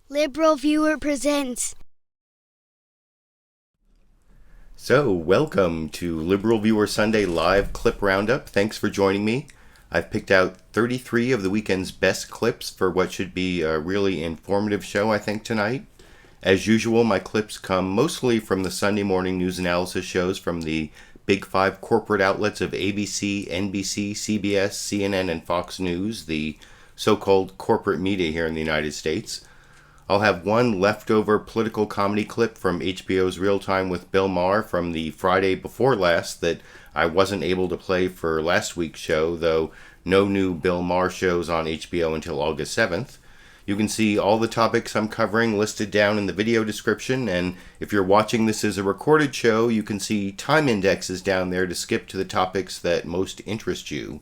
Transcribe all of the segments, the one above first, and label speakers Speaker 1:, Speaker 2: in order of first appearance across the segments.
Speaker 1: LiberalViewer presents.
Speaker 2: So, welcome to LiberalViewer Sunday Live Clip Roundup. Thanks for joining me. I've picked out 33 of the weekend's best clips for what should be a really informative show, I think, tonight. As usual, my clips come mostly from the Sunday morning news analysis shows from the Big Five corporate outlets of ABC, NBC, CBS, CNN, and Fox News, the so-called corporate media here in the United States. I'll have one leftover political comedy clip from HBO's Real Time with Bill Maher from the Friday before last that I wasn't able to play for last week's show, though no new Bill Maher shows on HBO until August 7th. You can see all the topics I'm covering listed down in the video description, and if you're watching this as a recorded show, you can see time indexes down there to skip to the topics that most interest you.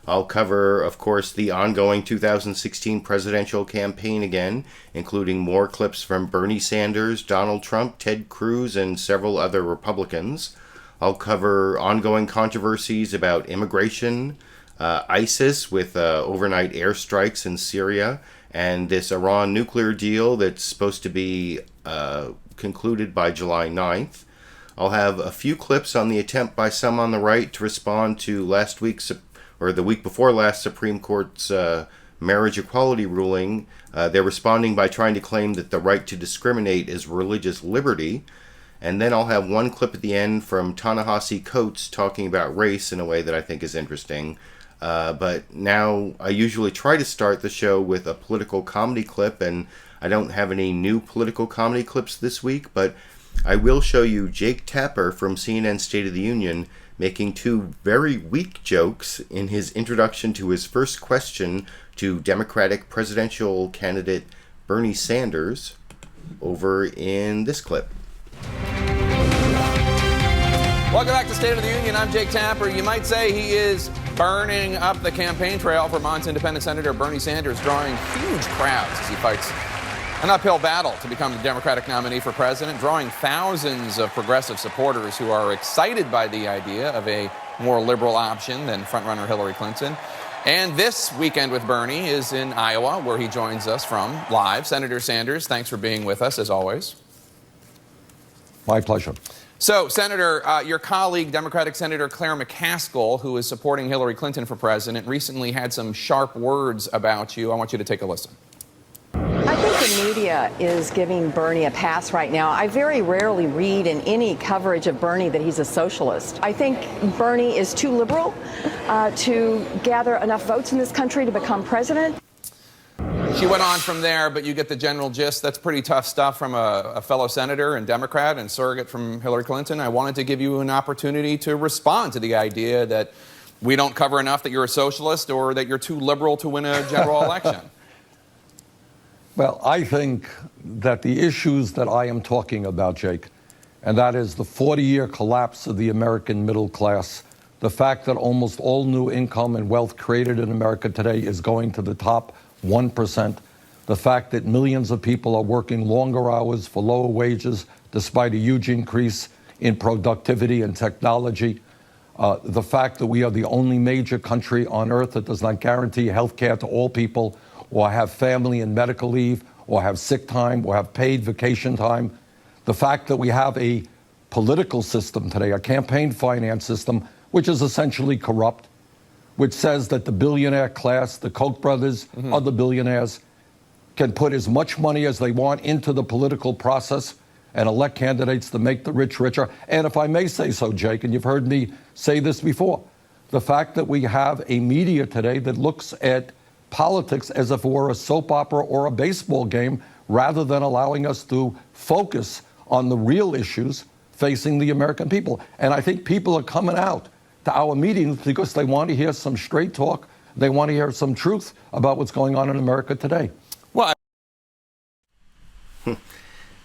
Speaker 2: I'll cover, of course, the ongoing 2016 presidential campaign again, including more clips from Bernie Sanders, Donald Trump, Ted Cruz, and several other Republicans. I'll cover ongoing controversies about immigration, ISIS with overnight airstrikes in Syria, and this Iran nuclear deal that's supposed to be concluded by July 9th. I'll have a few clips on the attempt by some on the right to respond to the week before last Supreme Court's marriage equality ruling. They're responding by trying to claim that the right to discriminate is religious liberty. And then I'll have one clip at the end from Ta-Nehisi Coates talking about race in a way that I think is interesting. But now I usually try to start the show with a political comedy clip, and I don't have any new political comedy clips this week, but I will show you Jake Tapper from CNN State of the Union making two very weak jokes in his introduction to his first question to Democratic presidential candidate Bernie Sanders over in this clip.
Speaker 3: Welcome back to State of the Union. I'm Jake Tapper. You might say he is burning up the campaign trail for Vermont's independent Senator Bernie Sanders, drawing huge crowds as he fights an uphill battle to become the Democratic nominee for president, drawing thousands of progressive supporters who are excited by the idea of a more liberal option than frontrunner Hillary Clinton. And this weekend with Bernie is in Iowa, where he joins us from live. Senator Sanders, thanks for being with us, as always.
Speaker 4: My pleasure.
Speaker 3: So, Senator, your colleague, Democratic Senator Claire McCaskill, who is supporting Hillary Clinton for president, recently had some sharp words about you. I want you to take a listen.
Speaker 5: I think the media is giving Bernie a pass right now. I very rarely read in any coverage of Bernie that he's a socialist. I think Bernie is too liberal to gather enough votes in this country to become president.
Speaker 3: She went on from there, but you get the general gist. That's pretty tough stuff from a fellow senator and Democrat and surrogate from Hillary Clinton. I wanted to give you an opportunity to respond to the idea that we don't cover enough that you're a socialist or that you're too liberal to win a general election.
Speaker 4: Well, I think that the issues that I am talking about, Jake, and that is the 40-year collapse of the American middle class, the fact that almost all new income and wealth created in America today is going to the top 1%, the fact that millions of people are working longer hours for lower wages despite a huge increase in productivity and technology, the fact that we are the only major country on earth that does not guarantee health care to all people, or have family and medical leave, or have sick time, or have paid vacation time. The fact that we have a political system today, a campaign finance system, which is essentially corrupt, which says that the billionaire class, the Koch brothers, other billionaires, can put as much money as they want into the political process and elect candidates to make the rich richer. And if I may say so, Jake, and you've heard me say this before, the fact that we have a media today that looks at politics as if it were a soap opera or a baseball game, rather than allowing us to focus on the real issues facing the American people. And I think people are coming out to our meetings because they want to hear some straight talk. They want to hear some truth about what's going on in America today.
Speaker 3: Well,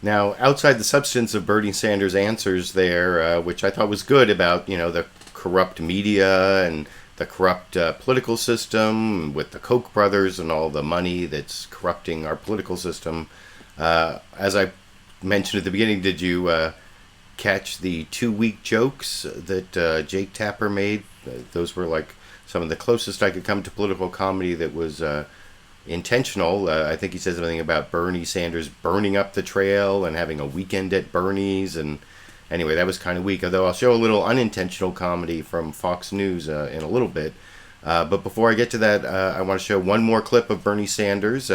Speaker 2: Now, outside the substance of Bernie Sanders' answers there, which I thought was good about, the corrupt media and the corrupt political system with the Koch brothers and all the money that's corrupting our political system. As I mentioned at the beginning, did you catch the 2 week jokes that Jake Tapper made? Those were like some of the closest I could come to political comedy that was intentional. I think he says something about Bernie Sanders burning up the trail and having a weekend at Bernie's. And anyway, that was kind of weak, although I'll show a little unintentional comedy from Fox News in a little bit. But before I get to that, I want to show one more clip of Bernie Sanders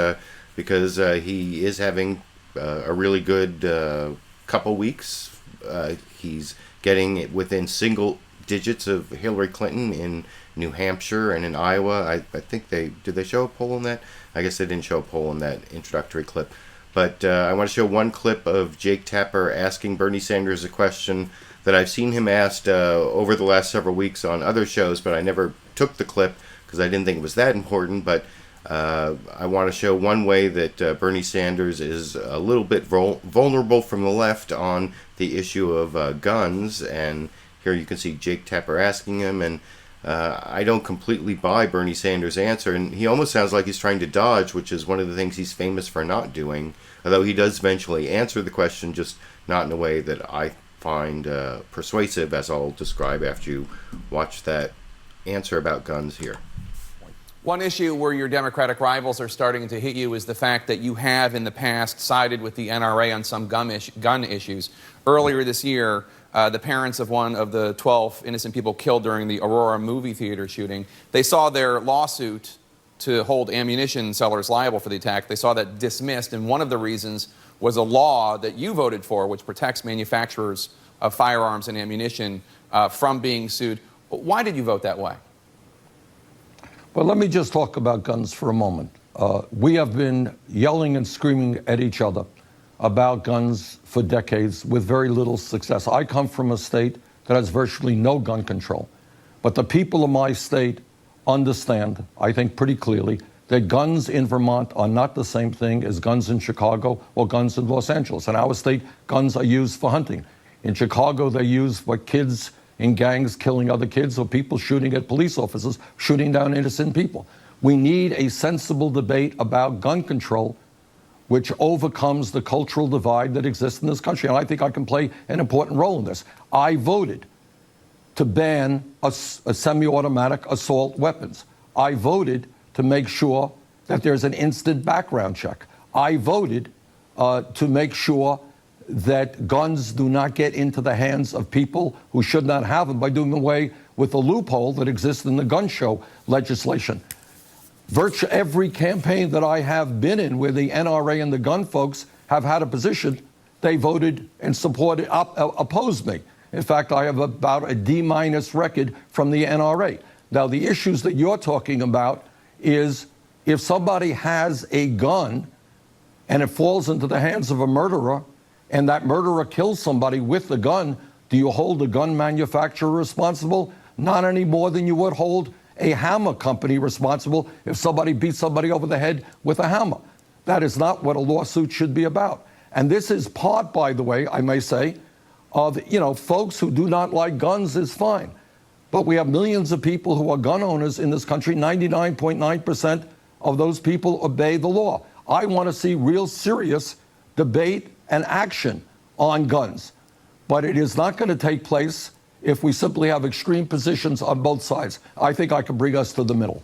Speaker 2: because he is having a really good couple weeks. He's getting within single digits of Hillary Clinton in New Hampshire and in Iowa. I think did they show a poll in that? I guess they didn't show a poll in that introductory clip. But I want to show one clip of Jake Tapper asking Bernie Sanders a question that I've seen him asked over the last several weeks on other shows, but I never took the clip because I didn't think it was that important. But I want to show one way that Bernie Sanders is a little bit vulnerable from the left on the issue of guns. And here you can see Jake Tapper asking him, and I don't completely buy Bernie Sanders' answer, and he almost sounds like he's trying to dodge, which is one of the things he's famous for not doing, although he does eventually answer the question, just not in a way that I find persuasive, as I'll describe after you watch that answer about guns here.
Speaker 3: One issue where your Democratic rivals are starting to hit you is the fact that you have in the past sided with the NRA on some gun issues. Earlier this year, the parents of one of the 12 innocent people killed during the Aurora movie theater shooting, they saw their lawsuit to hold ammunition sellers liable for the attack. They saw that dismissed, and one of the reasons was a law that you voted for, which protects manufacturers of firearms and ammunition from being sued. Why did you vote that way?
Speaker 4: Well, let me just talk about guns for a moment. We have been yelling and screaming at each other about guns for decades with very little success. I come from a state that has virtually no gun control. But the people of my state understand, I think pretty clearly, that guns in Vermont are not the same thing as guns in Chicago or guns in Los Angeles. In our state, guns are used for hunting. In Chicago, they're used for kids in gangs killing other kids or people shooting at police officers, shooting down innocent people. We need a sensible debate about gun control which overcomes the cultural divide that exists in this country. And I think I can play an important role in this. I voted to ban a semi-automatic assault weapons. I voted to make sure that there's an instant background check. I voted to make sure that guns do not get into the hands of people who should not have them by doing away with the loophole that exists in the gun show legislation. Virtually every campaign that I have been in where the NRA and the gun folks have had a position, they voted and supported, opposed me. In fact, I have about a D- record from the NRA. Now, the issues that you're talking about is if somebody has a gun and it falls into the hands of a murderer and that murderer kills somebody with the gun, do you hold the gun manufacturer responsible? Not any more than you would hold a hammer company responsible if somebody beats somebody over the head with a hammer. That is not what a lawsuit should be about. And this is part, by the way, I may say, of, folks who do not like guns is fine. But we have millions of people who are gun owners in this country. 99.9% of those people obey the law. I want to see real serious debate and action on guns. But it is not going to take place if we simply have extreme positions on both sides. I think I can bring us to the middle.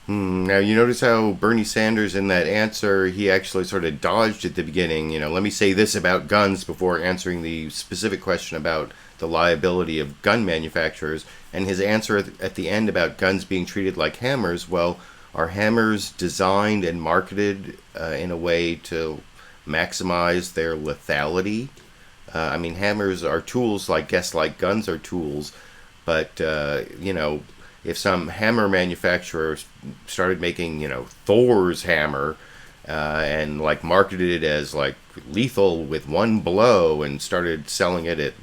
Speaker 2: Now, you notice how Bernie Sanders in that answer, he actually sort of dodged at the beginning. Let me say this about guns before answering the specific question about the liability of gun manufacturers. And his answer at the end about guns being treated like hammers, well, are hammers designed and marketed in a way to maximize their lethality? Hammers are tools, like guns are tools, but, if some hammer manufacturer started making, Thor's hammer and, marketed it as, lethal with one blow and started selling it at,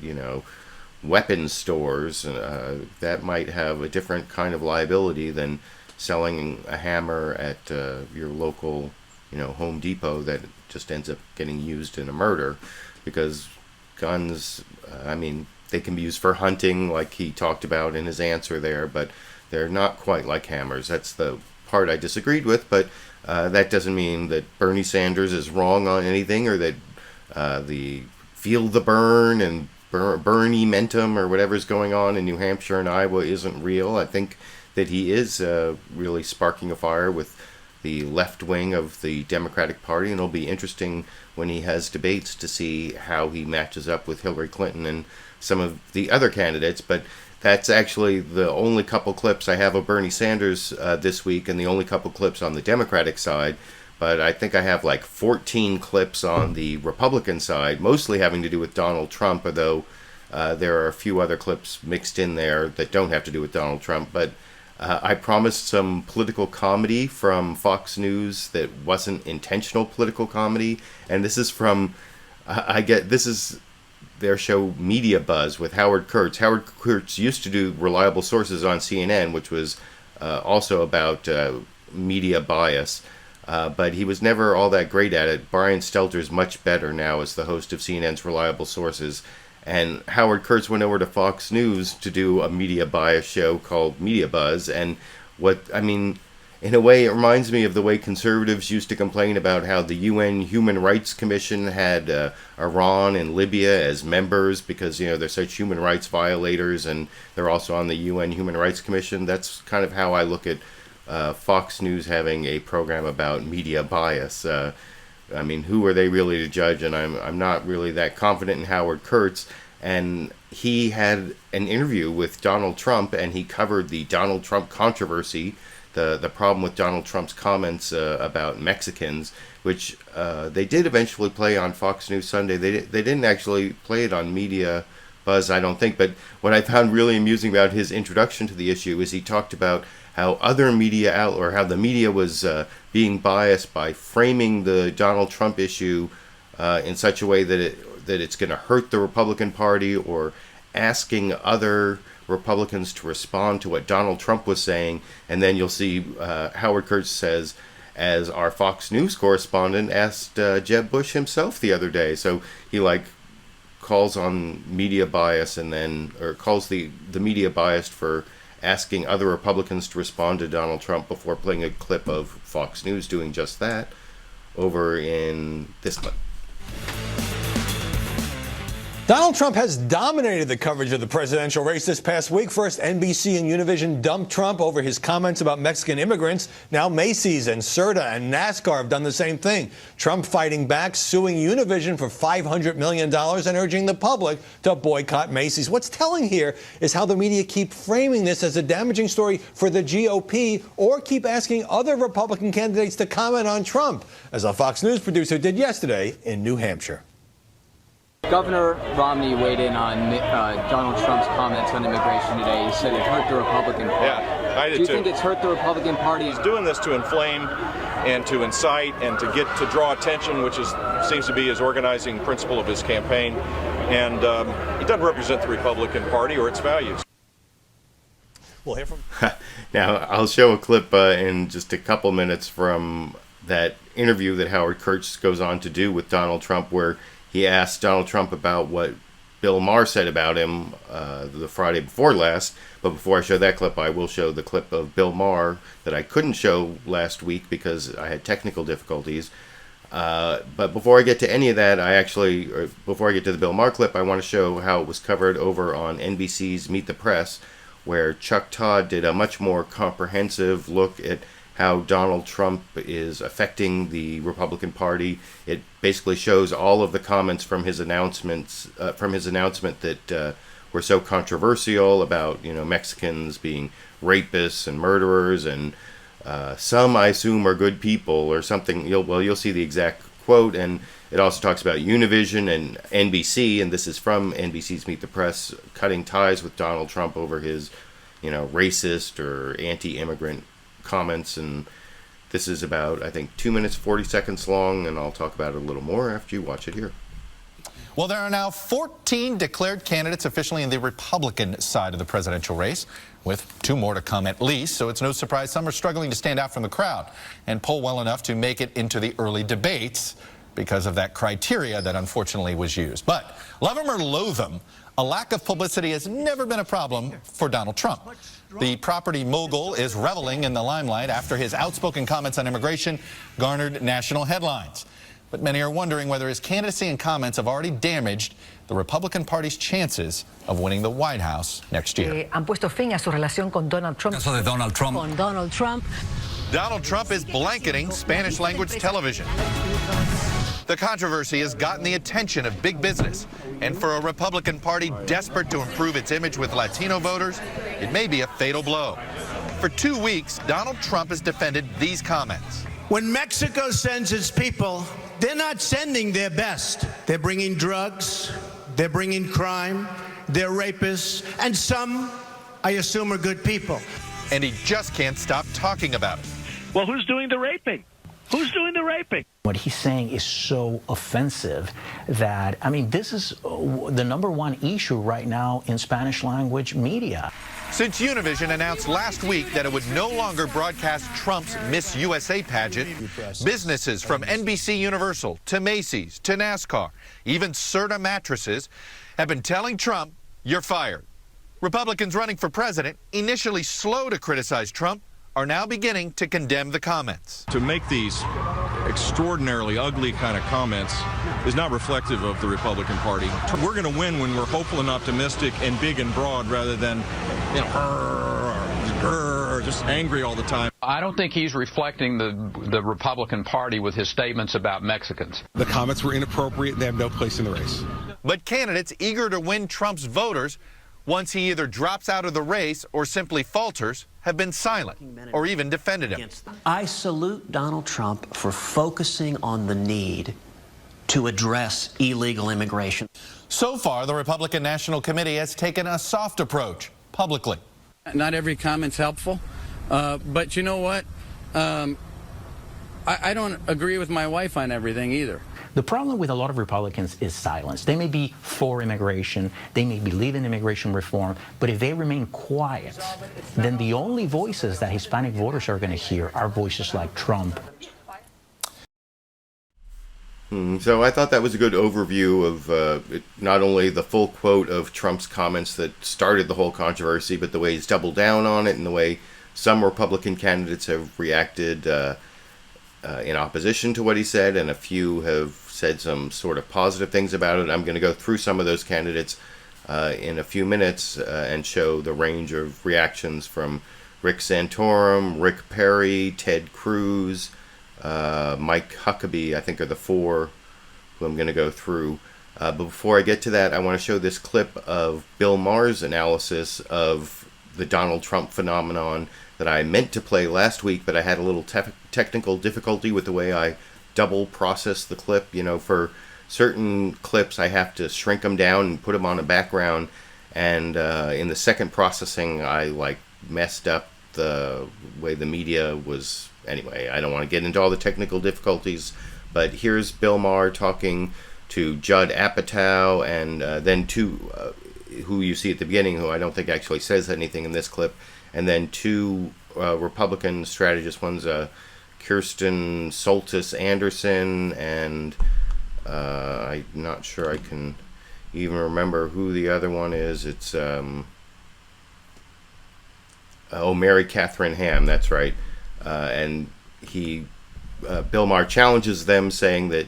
Speaker 2: weapons stores, that might have a different kind of liability than selling a hammer at your local, Home Depot that just ends up getting used in a murder, because guns, they can be used for hunting, like he talked about in his answer there, but they're not quite like hammers. That's the part I disagreed with, but that doesn't mean that Bernie Sanders is wrong on anything, or that the feel the burn and Bernie-mentum or whatever's going on in New Hampshire and Iowa isn't real. I think that he is really sparking a fire with the left wing of the Democratic Party, and it'll be interesting when he has debates to see how he matches up with Hillary Clinton and some of the other candidates. But that's actually the only couple clips I have of Bernie Sanders this week, and the only couple clips on the Democratic side. But I think I have like 14 clips on the Republican side, mostly having to do with Donald Trump, although there are a few other clips mixed in there that don't have to do with Donald Trump. But I promised some political comedy from Fox News that wasn't intentional political comedy, and this is from this is their show Media Buzz with Howard Kurtz. Howard Kurtz used to do Reliable Sources on CNN, which was also about media bias, but he was never all that great at it. Brian Stelter's much better now as the host of CNN's Reliable Sources. And Howard Kurtz went over to Fox News to do a media bias show called Media Buzz. And in a way, it reminds me of the way conservatives used to complain about how the UN Human Rights Commission had Iran and Libya as members because, they're such human rights violators and they're also on the UN Human Rights Commission. That's kind of how I look at Fox News having a program about media bias. Who are they really to judge? And I'm not really that confident in Howard Kurtz. And he had an interview with Donald Trump, and he covered the Donald Trump controversy, the problem with Donald Trump's comments about Mexicans, which they did eventually play on Fox News Sunday. They didn't actually play it on Media Buzz, I don't think. But what I found really amusing about his introduction to the issue is he talked about how other media how the media was being biased by framing the Donald Trump issue in such a way that it's going to hurt the Republican Party, or asking other Republicans to respond to what Donald Trump was saying. And then you'll see Howard Kurtz says, as our Fox News correspondent asked Jeb Bush himself the other day. So he calls on media bias or calls the media biased for asking other Republicans to respond to Donald Trump before playing a clip of Fox News doing just that over in this clip.
Speaker 6: Donald Trump has dominated the coverage of the presidential race this past week. First, NBC and Univision dumped Trump over his comments about Mexican immigrants. Now Macy's and Serta and NASCAR have done the same thing. Trump fighting back, suing Univision for $500 million and urging the public to boycott Macy's. What's telling here is how the media keep framing this as a damaging story for the GOP, or keep asking other Republican candidates to comment on Trump, as a Fox News producer did yesterday in New Hampshire.
Speaker 7: Governor Romney weighed in on Donald Trump's comments on immigration today. He said it hurt the Republican Party.
Speaker 8: Yeah, I did too.
Speaker 7: Do you think it's hurt the Republican Party?
Speaker 8: He's doing this to inflame and to incite and to draw attention, which seems to be his organizing principle of his campaign. And he doesn't represent the Republican Party or its values.
Speaker 6: We'll hear from...
Speaker 2: Now, I'll show a clip in just a couple minutes from that interview that Howard Kurtz goes on to do with Donald Trump, where he asked Donald Trump about what Bill Maher said about him the Friday before last. But before I show that clip, I will show the clip of Bill Maher that I couldn't show last week because I had technical difficulties. But before I get to any of that, before I get to the Bill Maher clip, I want to show how it was covered over on NBC's Meet the Press, where Chuck Todd did a much more comprehensive look at how Donald Trump is affecting the Republican Party. It basically shows all of the comments from his announcement that were so controversial about Mexicans being rapists and murderers, and some I assume are good people or something. You'll see the exact quote, and it also talks about Univision and NBC, and this is from NBC's Meet the Press, cutting ties with Donald Trump over his racist or anti-immigrant comments. And this is about, I think, 2 minutes 40 seconds long, and I'll talk about it a little more after you watch it here.
Speaker 9: Well, there are now 14 declared candidates officially in the Republican side of the presidential race, with 2 more to come at least, so it's no surprise some are struggling to stand out from the crowd and poll well enough to make it into the early debates because of that criteria that unfortunately was used. But love him or loathe him, a lack of publicity has never been a problem for Donald Trump. The property mogul is reveling in the limelight after his outspoken comments on immigration garnered national headlines. But many are wondering whether his candidacy and comments have already damaged the the Republican Party's chances of winning the White House next year.
Speaker 10: Han puesto fin a su relación con Donald Trump.
Speaker 11: Caso de Donald Trump.
Speaker 10: Con Donald Trump.
Speaker 9: Donald Trump is blanketing Spanish-language television. The controversy has gotten the attention of big business, and for a Republican Party desperate to improve its image with Latino voters, it may be a fatal blow. For 2 weeks, Donald Trump has defended these comments.
Speaker 12: When Mexico sends its people, they're not sending their best. They're bringing drugs, they're bringing crime, they're rapists, and some, I assume, are good people.
Speaker 9: And he just can't stop talking about it.
Speaker 13: Well, who's doing the raping? Who's doing the raping?
Speaker 14: What he's saying is so offensive that, I mean, this is the #1 issue right now in Spanish language media.
Speaker 9: Since Univision announced last week that it would no longer broadcast Trump's Miss USA pageant, businesses from NBC Universal to Macy's to NASCAR, even Serta mattresses, have been telling Trump, "You're fired." Republicans running for president, initially slow to criticize Trump, are now beginning to condemn the comments.
Speaker 8: To make these extraordinarily ugly kind of comments is not reflective of the Republican Party. We're going to win when we're hopeful and optimistic and big and broad rather than, just angry all the time.
Speaker 3: I don't think he's reflecting the Republican Party with his statements about Mexicans.
Speaker 15: The comments were inappropriate and they have no place in the race.
Speaker 9: But candidates eager to win Trump's voters, once he either drops out of the race or simply falters, have been silent or even defended him.
Speaker 16: I salute Donald Trump for focusing on the need to address illegal immigration.
Speaker 9: So far, the Republican National Committee has taken a soft approach publicly.
Speaker 17: Not every comment's helpful, but you know what? I don't agree with my wife on everything either.
Speaker 14: The problem with a lot of Republicans is silence. They may be for immigration, they may believe in immigration reform, but if they remain quiet, then the only voices that Hispanic voters are going to hear are voices like Trump.
Speaker 2: So I thought that was a good overview of not only the full quote of Trump's comments that started the whole controversy, but the way he's doubled down on it and the way some Republican candidates have reacted in opposition to what he said, and a few have said some sort of positive things about it. I'm going to go through some of those candidates in a few minutes and show the range of reactions from Rick Santorum, Rick Perry, Ted Cruz, Mike Huckabee, I think are the four who I'm going to go through. But before I get to that, I want to show this clip of Bill Maher's analysis of the Donald Trump phenomenon that I meant to play last week, but I had a little technical difficulty with the way I double process the clip. You know, for certain clips I have to shrink them down and put them on a background, and in the second processing I messed up the way the media was. Anyway, I don't want to get into all the technical difficulties, but here's Bill Maher talking to Judd Apatow, and then two who you see at the beginning, who I don't think actually says anything in this clip, and then two Republican strategists. One's Kirsten Soltis Anderson, and I'm not sure I can even remember who the other one is. It's Mary Catherine Ham, that's right. And Bill Maher challenges them, saying that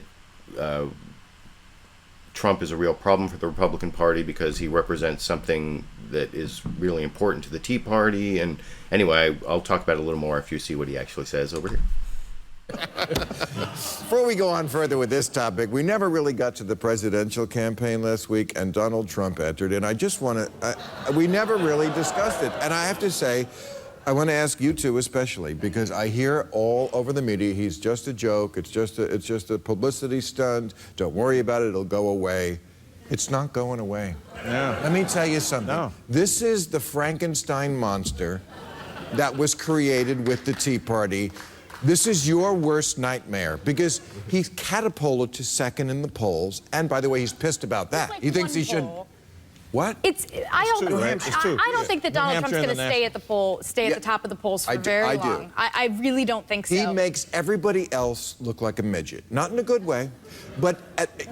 Speaker 2: Trump is a real problem for the Republican Party because he represents something that is really important to the Tea Party. And anyway, I'll talk about it a little more if you see what he actually says over here.
Speaker 18: Before we go on further with this topic, we never really got to the presidential campaign last week, and Donald Trump entered. And I just want to, we never really discussed it. And I have to say, I want to ask you two especially, because I hear all over the media, he's just a joke, it's just a publicity stunt, don't worry about it, it'll go away. It's not going away.
Speaker 15: Yeah.
Speaker 18: Let me tell you something.
Speaker 15: No.
Speaker 18: This is the Frankenstein monster that was created with the Tea Party. This is your worst nightmare, because he's catapulted to second in the polls, and by the way, he's pissed about that. He thinks he should... What?
Speaker 19: I don't think that Donald Trump's going to stay at the top of the polls for very long. I really don't think so.
Speaker 18: He makes everybody else look like a midget. Not in a good way, but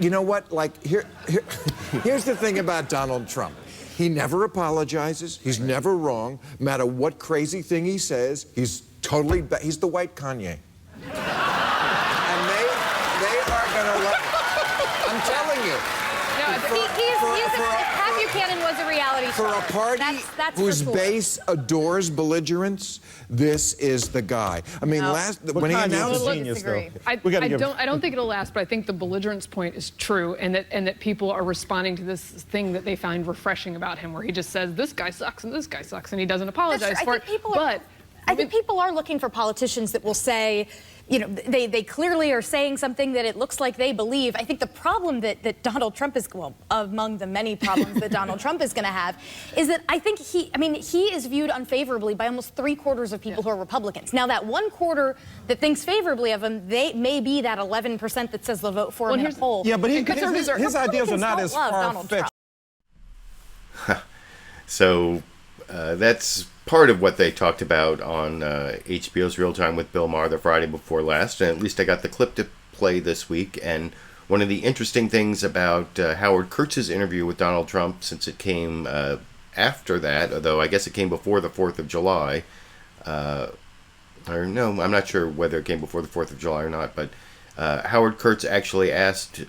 Speaker 18: you know what? Here's the thing about Donald Trump. He never apologizes. He's never wrong. No matter what crazy thing he says, he's the white Kanye. And they are going to love it. I'm telling you.
Speaker 19: No, he's Pat Buchanan was a reality
Speaker 18: For
Speaker 19: star.
Speaker 18: a party
Speaker 19: that's
Speaker 18: whose
Speaker 19: for sure.
Speaker 18: base adores belligerence, this is the guy. I mean, when he announced
Speaker 11: I don't think it'll last, but I think the belligerence point is true, and that people are responding to this thing that they find refreshing about him, where he just says this guy sucks and this guy sucks, and he doesn't apologize for it.
Speaker 19: I think people are looking for politicians that will say, you know, they clearly are saying something that it looks like they believe. I think the problem that Donald Trump is, well, among the many problems that Donald Trump is going to have, is that I think he is viewed unfavorably by almost 3/4 of people who are Republicans. Now, that 1/4 that thinks favorably of him, they may be that 11% that says they'll vote for him in a poll.
Speaker 20: Yeah, but his ideas are not as far-fetched.
Speaker 2: So that's part of what they talked about on HBO's Real Time with Bill Maher the Friday before last, and at least I got the clip to play this week. And one of the interesting things about Howard Kurtz's interview with Donald Trump, since it came after that, although I guess it came before the 4th of July, or no, I'm not sure whether it came before the 4th of July or not, but Howard Kurtz actually asked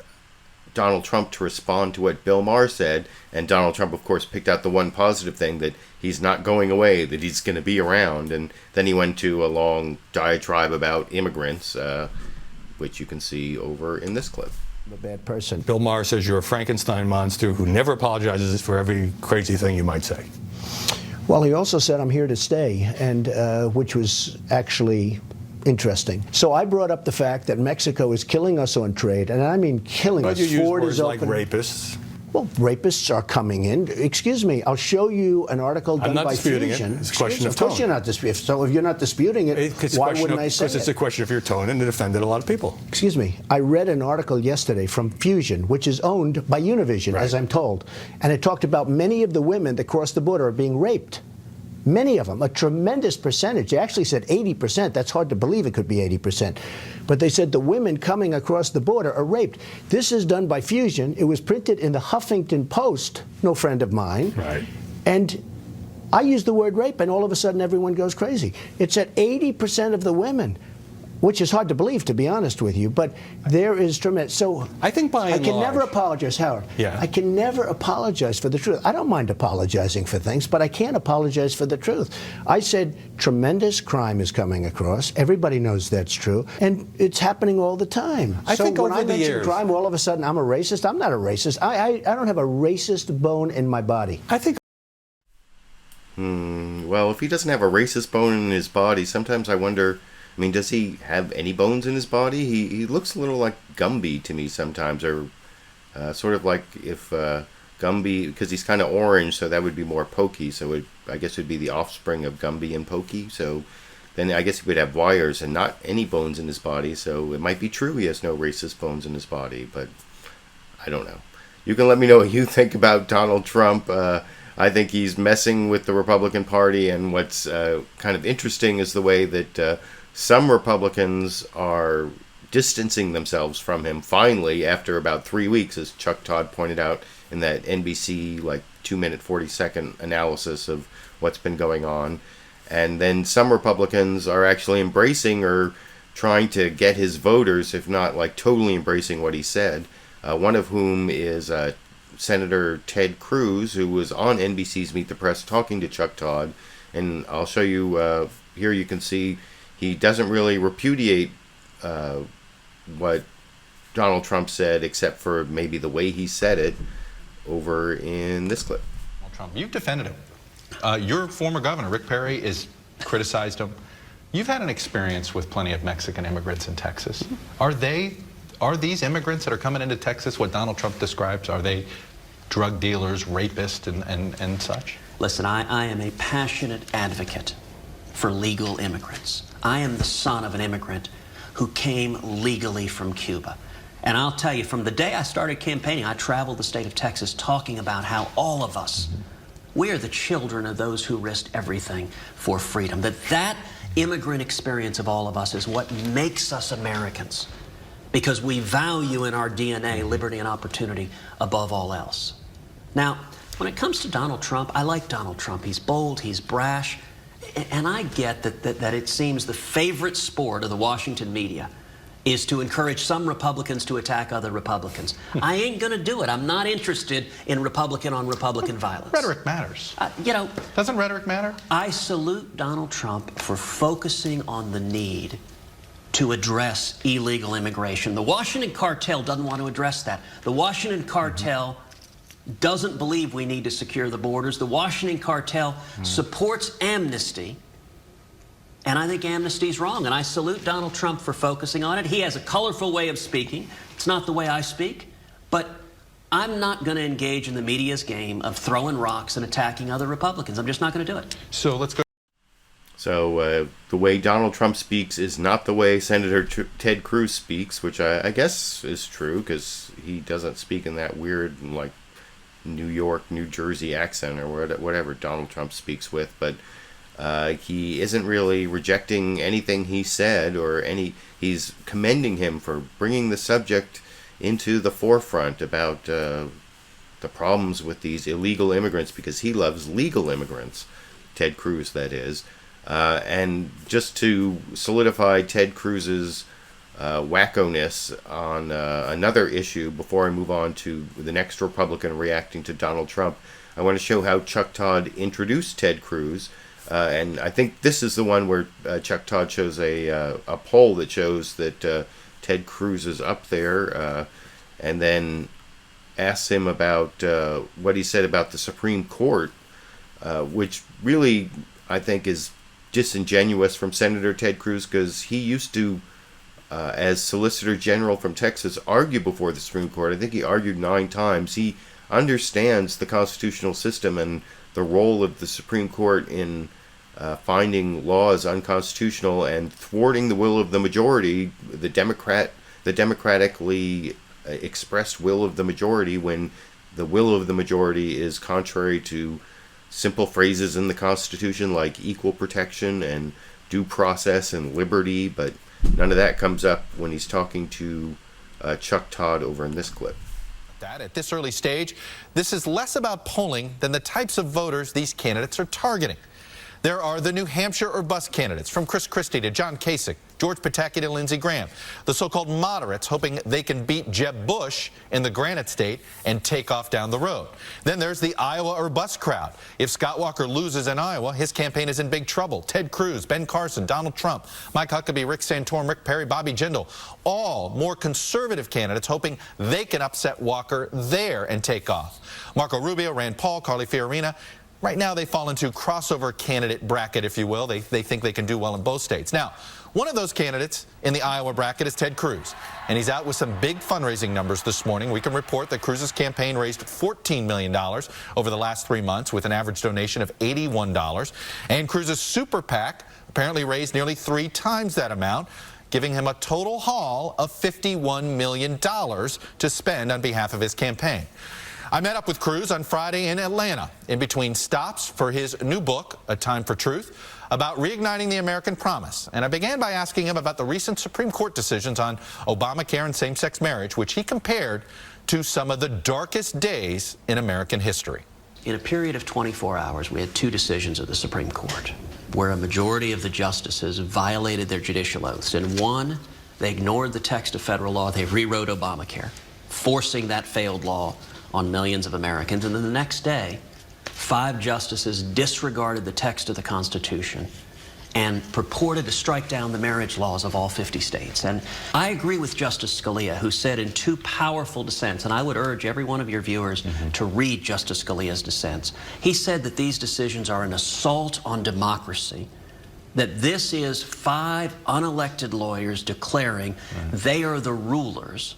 Speaker 2: Donald Trump to respond to what Bill Maher said, and Donald Trump, of course, picked out the one positive thing, that he's not going away, that he's going to be around, and then he went to a long diatribe about immigrants, which you can see over in this clip.
Speaker 6: A bad person. Bill Maher says you're a Frankenstein monster who never apologizes for every crazy thing you might say.
Speaker 21: Well, he also said I'm here to stay, and which was actually interesting. So I brought up the fact that Mexico is killing us on trade, and I mean killing us.
Speaker 6: You use
Speaker 21: Ford
Speaker 6: words
Speaker 21: is
Speaker 6: like
Speaker 21: open.
Speaker 6: rapists.
Speaker 21: Well, rapists are coming in. Excuse me, I'll show you an article done by
Speaker 6: disputing
Speaker 21: Fusion.
Speaker 6: it. It's a question of
Speaker 21: Of course
Speaker 6: tone.
Speaker 21: you're not disputing. So if you're not disputing it, why wouldn't I say it?
Speaker 6: Because it's a question of your tone, and it offended a lot of people.
Speaker 21: Excuse me, I read an article yesterday from Fusion, which is owned by Univision, as I'm told, and it talked about many of the women that cross the border are being raped. Many of them, a tremendous percentage. They actually said 80%. That's hard to believe it could be 80%. But they said the women coming across the border are raped. This is done by Fusion. It was printed in the Huffington Post, no friend of mine.
Speaker 6: Right.
Speaker 21: And I use the word rape, and all of a sudden everyone goes crazy. It's at 80% of the women, which is hard to believe, to be honest with you. But there is tremendous. So
Speaker 6: I think by and
Speaker 21: I can
Speaker 6: large,
Speaker 21: never apologize, Howard.
Speaker 6: Yeah.
Speaker 21: I can never apologize for the truth. I don't mind apologizing for things, but I can't apologize for the truth. I said tremendous crime is coming across. Everybody knows that's true, and it's happening all the time.
Speaker 6: I think
Speaker 21: when
Speaker 6: over
Speaker 21: I
Speaker 6: the
Speaker 21: mention
Speaker 6: years,
Speaker 21: crime, all of a sudden I'm a racist. I'm not a racist. I don't have a racist bone in my body.
Speaker 6: I think.
Speaker 2: Well, if he doesn't have a racist bone in his body, sometimes I wonder. I mean, does he have any bones in his body? He looks a little like Gumby to me sometimes, or sort of like if Gumby, because he's kind of orange, so that would be more Pokey. So I guess it would be the offspring of Gumby and Pokey. So then I guess he would have wires and not any bones in his body. So it might be true he has no racist bones in his body, but I don't know. You can let me know what you think about Donald Trump. I think he's messing with the Republican Party, and what's kind of interesting is the way that some Republicans are distancing themselves from him finally after about 3 weeks, as Chuck Todd pointed out in that NBC 2-minute 40-second analysis of what's been going on. And then some Republicans are actually embracing or trying to get his voters, if not totally embracing what he said. One of whom is Senator Ted Cruz, who was on NBC's Meet the Press talking to Chuck Todd. And I'll show you here. You can see he doesn't really repudiate what Donald Trump said, except for maybe the way he said it over in this clip.
Speaker 9: Trump, you've defended him. Your former governor, Rick Perry, has criticized him. You've had an experience with plenty of Mexican immigrants in Texas. Are these immigrants that are coming into Texas what Donald Trump describes? Are they drug dealers, rapists, and such?
Speaker 16: Listen, I am a passionate advocate for legal immigrants. I am the son of an immigrant who came legally from Cuba. And I'll tell you, from the day I started campaigning, I traveled the state of Texas talking about how all of us, we are the children of those who risked everything for freedom. That immigrant experience of all of us is what makes us Americans, because we value in our DNA liberty and opportunity above all else. Now, when it comes to Donald Trump, I like Donald Trump. He's bold, he's brash, and I get that it seems the favorite sport of the Washington media is to encourage some Republicans to attack other Republicans. I ain't going to do it. I'm not interested in Republican on Republican violence.
Speaker 9: Rhetoric matters. Doesn't rhetoric matter?
Speaker 16: I salute Donald Trump for focusing on the need to address illegal immigration. The Washington cartel doesn't want to address that. The Washington cartel doesn't believe we need to secure the borders. The Washington cartel supports amnesty. And I think amnesty is wrong, and I salute Donald Trump for focusing on it. He has a colorful way of speaking. It's not the way I speak, but I'm not going to engage in the media's game of throwing rocks and attacking other Republicans. I'm just not going to do it.
Speaker 9: So let's go.
Speaker 2: So the way Donald Trump speaks is not the way Senator Ted Cruz speaks, which I guess is true because he doesn't speak in that weird, like, New York, New Jersey accent or whatever Donald Trump speaks with, but he isn't really rejecting anything he said he's commending him for bringing the subject into the forefront about the problems with these illegal immigrants, because he loves legal immigrants, Ted Cruz that is. And just to solidify Ted Cruz's wackoness on another issue before I move on to the next Republican reacting to Donald Trump, I want to show how Chuck Todd introduced Ted Cruz. And I think this is the one where Chuck Todd shows a poll that shows that Ted Cruz is up there, and then asks him about what he said about the Supreme Court, which really I think is disingenuous from Senator Ted Cruz, because he used to, as Solicitor General from Texas, argue before the Supreme Court. I think he argued 9 times. He understands the constitutional system and the role of the Supreme Court in finding laws unconstitutional and thwarting the will of the majority, the democratically expressed will of the majority, when the will of the majority is contrary to simple phrases in the Constitution like equal protection and due process and liberty. But none of that comes up when he's talking to Chuck Todd over in this clip.
Speaker 9: At this early stage, this is less about polling than the types of voters these candidates are targeting. There are the New Hampshire or bust candidates, from Chris Christie to John Kasich, George Pataki to Lindsey Graham. The so-called moderates, hoping they can beat Jeb Bush in the Granite State and take off down the road. Then there's the Iowa or bust crowd. If Scott Walker loses in Iowa, his campaign is in big trouble. Ted Cruz, Ben Carson, Donald Trump, Mike Huckabee, Rick Santorum, Rick Perry, Bobby Jindal, all more conservative candidates hoping they can upset Walker there and take off. Marco Rubio, Rand Paul, Carly Fiorina. Right now, they fall into crossover candidate bracket, if you will. They think they can do well in both states. Now, one of those candidates in the Iowa bracket is Ted Cruz, and he's out with some big fundraising numbers this morning. We can report that Cruz's campaign raised $14 million over the last 3 months with an average donation of $81. And Cruz's super PAC apparently raised nearly 3 times that amount, giving him a total haul of $51 million to spend on behalf of his campaign. I met up with Cruz on Friday in Atlanta in between stops for his new book, A Time for Truth, about reigniting the American promise. And I began by asking him about the recent Supreme Court decisions on Obamacare and same-sex marriage, which he compared to some of the darkest days in American history.
Speaker 16: In a period of 24 hours, we had 2 decisions of the Supreme Court where a majority of the justices violated their judicial oaths. In one, they ignored the text of federal law. They rewrote Obamacare, forcing that failed law on millions of Americans. And then the next day, 5 justices disregarded the text of the Constitution and purported to strike down the marriage laws of all 50 states. And I agree with Justice Scalia, who said in 2 powerful dissents, and I would urge every one of your viewers to read Justice Scalia's dissents. He said that these decisions are an assault on democracy, that this is 5 unelected lawyers declaring they are the rulers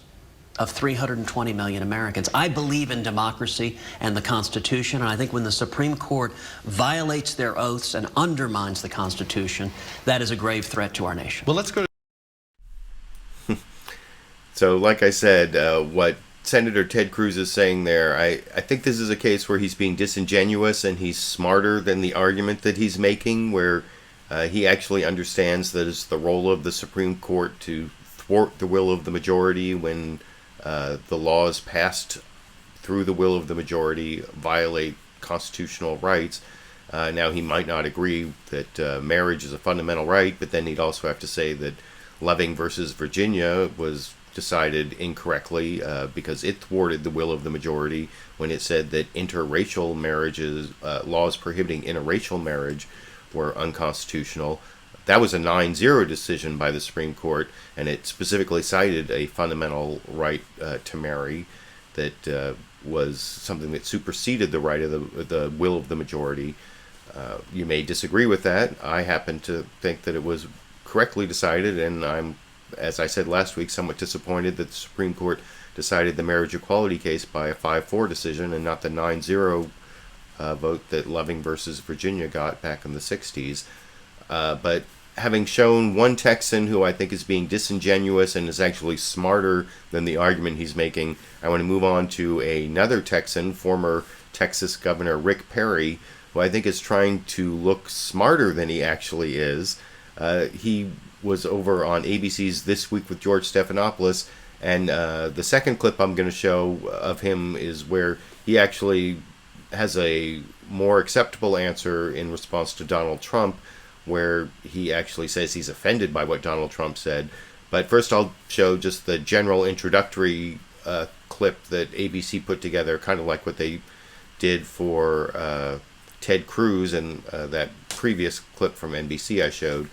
Speaker 16: of 320 million Americans. I believe in democracy and the Constitution, and I think when the Supreme Court violates their oaths and undermines the Constitution, that is a grave threat to our nation.
Speaker 9: Well, let's go to...
Speaker 2: So, like I said, what Senator Ted Cruz is saying there, I think this is a case where he's being disingenuous and he's smarter than the argument that he's making, where he actually understands that it's the role of the Supreme Court to thwart the will of the majority when the laws passed through the will of the majority violate constitutional rights. Now, he might not agree that marriage is a fundamental right, but then he'd also have to say that Loving versus Virginia was decided incorrectly because it thwarted the will of the majority when it said that interracial marriages, laws prohibiting interracial marriage, were unconstitutional. That was a 9-0 decision by the Supreme Court, and it specifically cited a fundamental right to marry that was something that superseded the right of the will of the majority. You may disagree with that. I happen to think that it was correctly decided, and I'm, as I said last week, somewhat disappointed that the Supreme Court decided the marriage equality case by a 5-4 decision and not the 9-0 vote that Loving versus Virginia got back in the 60s. But having shown one Texan who I think is being disingenuous and is actually smarter than the argument he's making, I want to move on to another Texan, former Texas Governor Rick Perry, who I think is trying to look smarter than he actually is. He was over on ABC's This Week with George Stephanopoulos, and the second clip I'm going to show of him is where he actually has a more acceptable answer in response to Donald Trump, where he actually says he's offended by what Donald Trump said. But first I'll show just the general introductory clip that ABC put together, kind of like what they did for Ted Cruz and that previous clip from NBC I showed.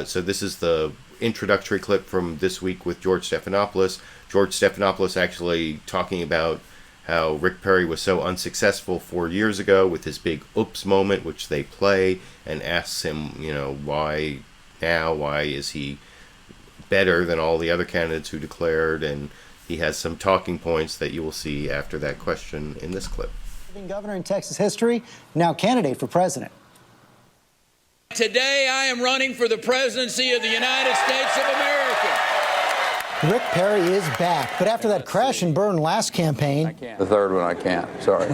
Speaker 2: So this is the introductory clip from This Week with George Stephanopoulos. George Stephanopoulos actually talking about how Rick Perry was so unsuccessful 4 years ago with his big oops moment, which they play, and asks him, why now? Why is he better than all the other candidates who declared? And he has some talking points that you will see after that question in this clip.
Speaker 1: Governor in Texas history, now candidate for president.
Speaker 22: Today I am running for the presidency of the United States of America.
Speaker 1: Rick Perry is back, but after that crash and burn last campaign...
Speaker 23: The third one I can't, sorry.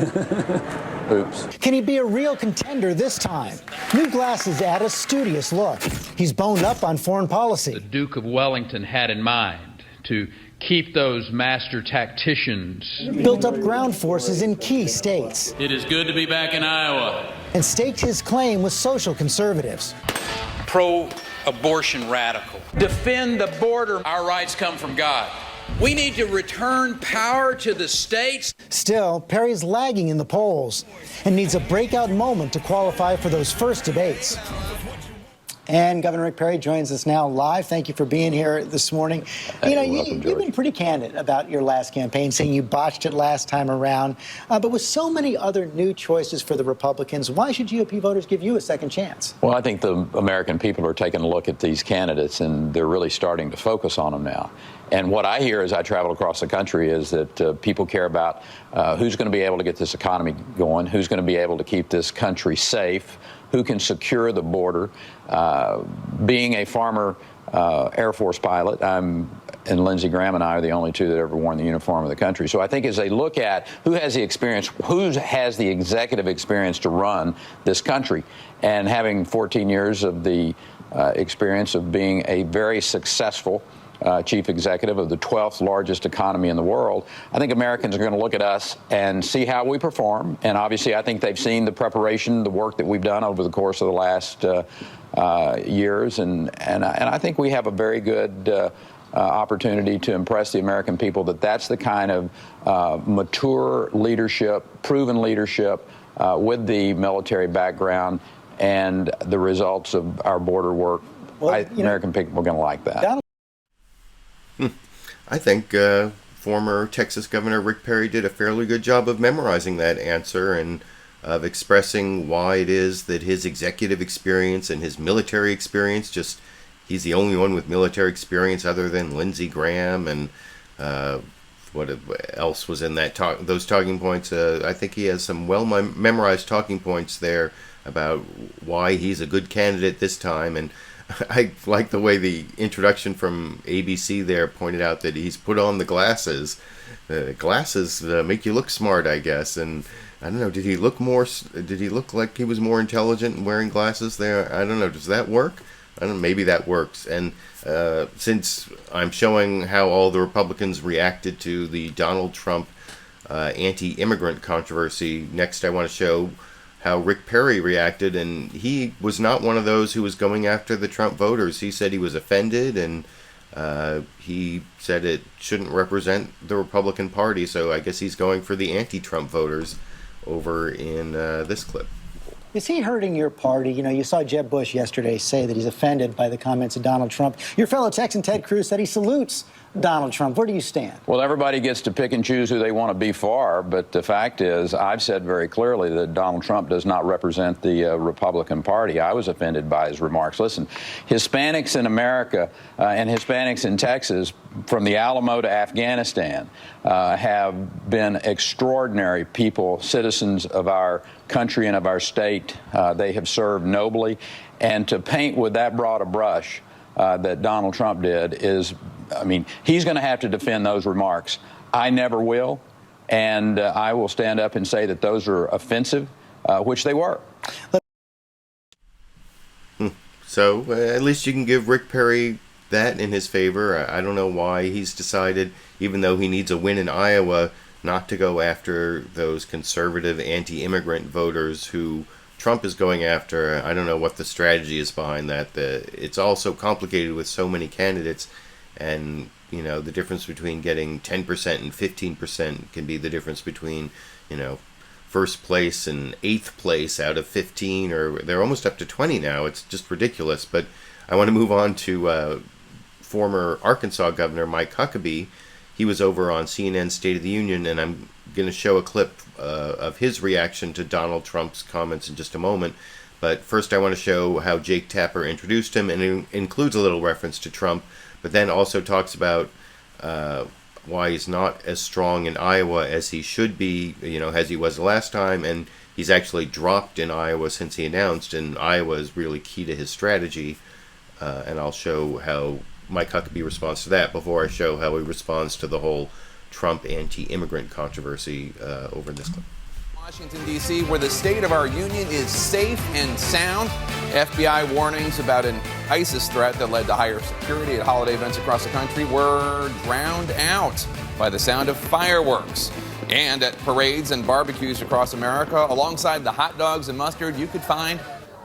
Speaker 23: Oops.
Speaker 1: Can he be a real contender this time? New glasses add a studious look. He's boned up on foreign policy.
Speaker 22: The Duke of Wellington had in mind to keep those master tacticians.
Speaker 1: Built up ground forces in key states.
Speaker 22: It is good to be back in Iowa.
Speaker 1: And staked his claim with social conservatives.
Speaker 22: Pro-abortion radical. Defend the border. Our rights come from God. We need to return power to the states.
Speaker 1: Still, Perry's lagging in the polls and needs a breakout moment to qualify for those first debates. And Governor Rick Perry joins us now live. Thank you for being here this morning. You've been pretty candid about your last campaign, saying you botched it last time around. But with so many other new choices for the Republicans, why should GOP voters give you a second chance?
Speaker 23: Well, I think the American people are taking a look at these candidates, and they're really starting to focus on them now. And what I hear as I travel across the country is that people care about who's going to be able to get this economy going, who's going to be able to keep this country safe, who can secure the border. Being a former Air Force pilot, and Lindsey Graham and I are the only two that ever worn the uniform of the country. So I think as they look at who has the experience, who has the executive experience to run this country, and having 14 years of the experience of being a very successful chief executive of the 12th largest economy in the world, I think Americans are going to look at us and see how we perform. And obviously, I think they've seen the preparation, the work that we've done over the course of the last years. And I think we have a very good opportunity to impress the American people that that's the kind of mature leadership, proven leadership with the military background and the results of our border work. American people are going to like that.
Speaker 2: I think former Texas Governor Rick Perry did a fairly good job of memorizing that answer and of expressing why it is that his executive experience and his military experience, he's the only one with military experience other than Lindsey Graham and what else was in those talking points. I think he has some well-memorized talking points there about why he's a good candidate this time. And I like the way the introduction from ABC there pointed out that he's put on the glasses. Glasses make you look smart, I guess. And I don't know, did he look like he was more intelligent wearing glasses there? I don't know. Does that work? I don't know. Maybe that works. And since I'm showing how all the Republicans reacted to the Donald Trump anti-immigrant controversy, next I want to show how Rick Perry reacted, and he was not one of those who was going after the Trump voters. He said he was offended, and He said it shouldn't represent the Republican Party, so I guess he's going for the anti-Trump voters over in this clip.
Speaker 1: Is he hurting your party? You know, you saw Jeb Bush yesterday say that he's offended by the comments of Donald Trump. Your fellow Texan Ted Cruz said he salutes Donald Trump. Where do you stand?
Speaker 23: Well, everybody gets to pick and choose who they want to be for, but the fact is, I've said very clearly that Donald Trump does not represent the Republican Party. I was offended by his remarks. Listen, Hispanics in America and Hispanics in Texas, from the Alamo to Afghanistan, have been extraordinary people, citizens of our country and of our state. They have served nobly, and to paint with that broad a brush that Donald Trump did is, I mean, he's going to have to defend those remarks. I never will, and I will stand up and say that those are offensive, which they were.
Speaker 2: So at least you can give Rick Perry that in his favor. I don't know why he's decided, even though he needs a win in Iowa, not to go after those conservative anti-immigrant voters who Trump is going after. I don't know what the strategy is behind that. It's all so complicated with so many candidates, and you know, the difference between getting 10% and 15% can be the difference between, you know, first place and 8th place out of 15, or they're almost up to 20 now. It's just ridiculous. But I want to move on to former Arkansas Governor Mike Huckabee. He was over on CNN State of the Union, and I'm going to show a clip of his reaction to Donald Trump's comments in just a moment. But first I want to show how Jake Tapper introduced him, and it includes a little reference to Trump, but then also talks about why he's not as strong in Iowa as he should be, you know, as he was the last time, and he's actually dropped in Iowa since he announced, and Iowa is really key to his strategy, and I'll show how Mike Huckabee responds to that before I show how he responds to the whole Trump anti-immigrant controversy over in this clip.
Speaker 3: Washington, D.C., where the state of our union is safe and sound. FBI warnings about an ISIS threat that led to higher security at holiday events across the country were drowned out by the sound of fireworks. And at parades and barbecues across America, alongside the hot dogs and mustard, you could find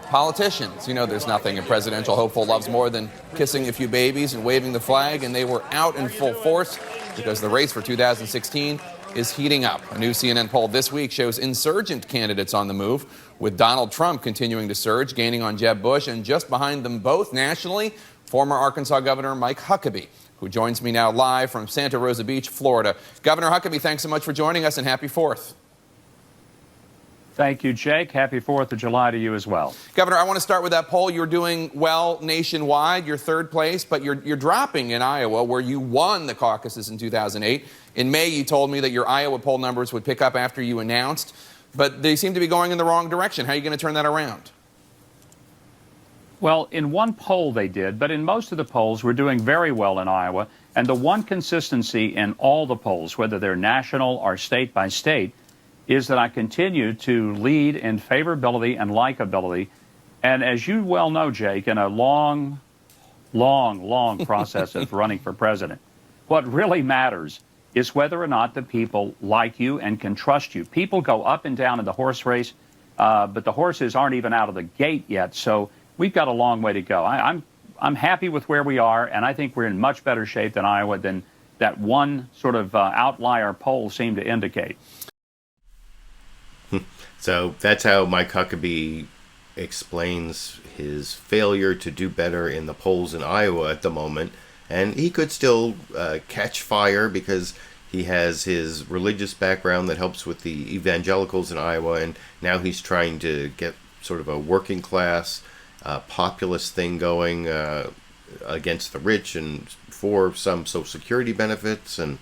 Speaker 3: politicians. You know, there's nothing a presidential hopeful loves more than kissing a few babies and waving the flag, and they were out in full force because the race for 2016 is heating up. A new CNN poll this week shows insurgent candidates on the move, with Donald Trump continuing to surge, gaining on Jeb Bush, and just behind them both nationally, former Arkansas Governor Mike Huckabee, who joins me now live from Santa Rosa Beach, Florida. Governor Huckabee, thanks so much for joining us, and happy 4th.
Speaker 4: Thank you, Jake. Happy 4th of July to you as well.
Speaker 3: Governor, I want to start with that poll. You're doing well nationwide. You're 3rd place, but you're dropping in Iowa, where you won the caucuses in 2008. In May, you told me that your Iowa poll numbers would pick up after you announced, but they seem to be going in the wrong direction. How are you going to turn that around?
Speaker 4: Well, in one poll they did, but in most of the polls, we're doing very well in Iowa. And the one consistency in all the polls, whether they're national or state by state, is that I continue to lead in favorability and likability. And as you well know, Jake, in a long process of running for president, what really matters is whether or not the people like you and can trust you. People go up and down in the horse race, but the horses aren't even out of the gate yet. So we've got a long way to go. I'm happy with where we are, and I think we're in much better shape than Iowa than that one sort of outlier poll seemed to indicate.
Speaker 2: So that's how Mike Huckabee explains his failure to do better in the polls in Iowa at the moment. And he could still catch fire because he has his religious background that helps with the evangelicals in Iowa, and now he's trying to get sort of a working class populist thing going against the rich and for some Social Security benefits. And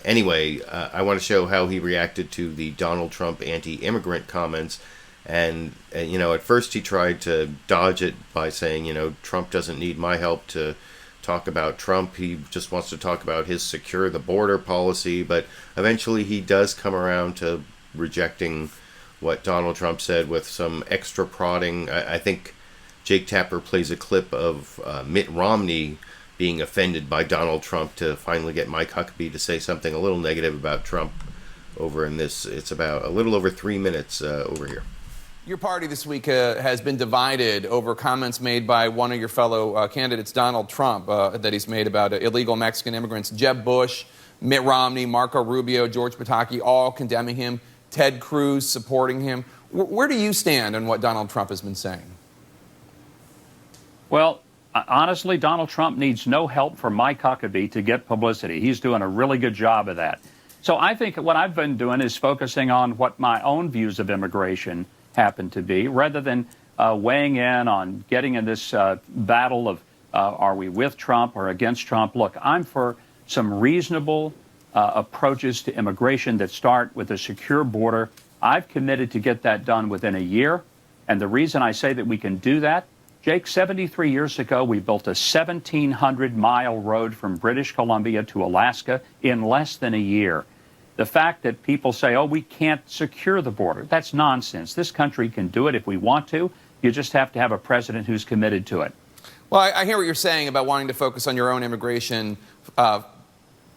Speaker 2: anyway, I want to show how he reacted to the Donald Trump anti-immigrant comments. And, you know, at first he tried to dodge it by saying, you know, Trump doesn't need my help to talk about Trump. He just wants to talk about his secure the border policy. But eventually he does come around to rejecting what Donald Trump said with some extra prodding. I think Jake Tapper plays a clip of Mitt Romney being offended by Donald Trump to finally get Mike Huckabee to say something a little negative about Trump over in this. It's about a little over 3 minutes over here.
Speaker 3: Your party this week has been divided over comments made by one of your fellow candidates, Donald Trump, that he's made about illegal Mexican immigrants. Jeb Bush, Mitt Romney, Marco Rubio, George Pataki, all condemning him. Ted Cruz supporting him. Where do you stand on what Donald Trump has been saying?
Speaker 4: Well, honestly, Donald Trump needs no help from Mike Huckabee to get publicity. He's doing a really good job of that. So I think what I've been doing is focusing on what my own views of immigration happen to be, rather than weighing in on getting in this battle of are we with Trump or against Trump. Look, I'm for some reasonable approaches to immigration that start with a secure border. I've committed to get that done within a year. And the reason I say that we can do that, Jake, 73 years ago, we built a 1,700-mile road from British Columbia to Alaska in less than a year. The fact that people say, oh, we can't secure the border, that's nonsense. This country can do it if we want to. You just have to have a president who's committed to it.
Speaker 3: Well, I hear what you're saying about wanting to focus on your own immigration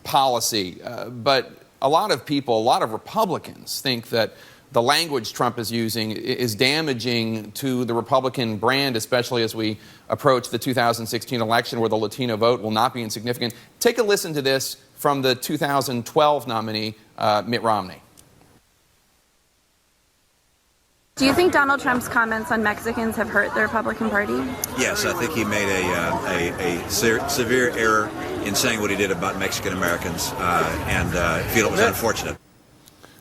Speaker 3: policy. But a lot of people, a lot of Republicans think that the language Trump is using is damaging to the Republican brand, especially as we approach the 2016 election where the Latino vote will not be insignificant. Take a listen to this from the 2012 nominee, Mitt Romney.
Speaker 5: Do you think Donald Trump's comments on Mexicans have hurt the Republican Party?
Speaker 7: Yes, I think he made a severe error in saying what he did about Mexican Americans, and I feel it was unfortunate.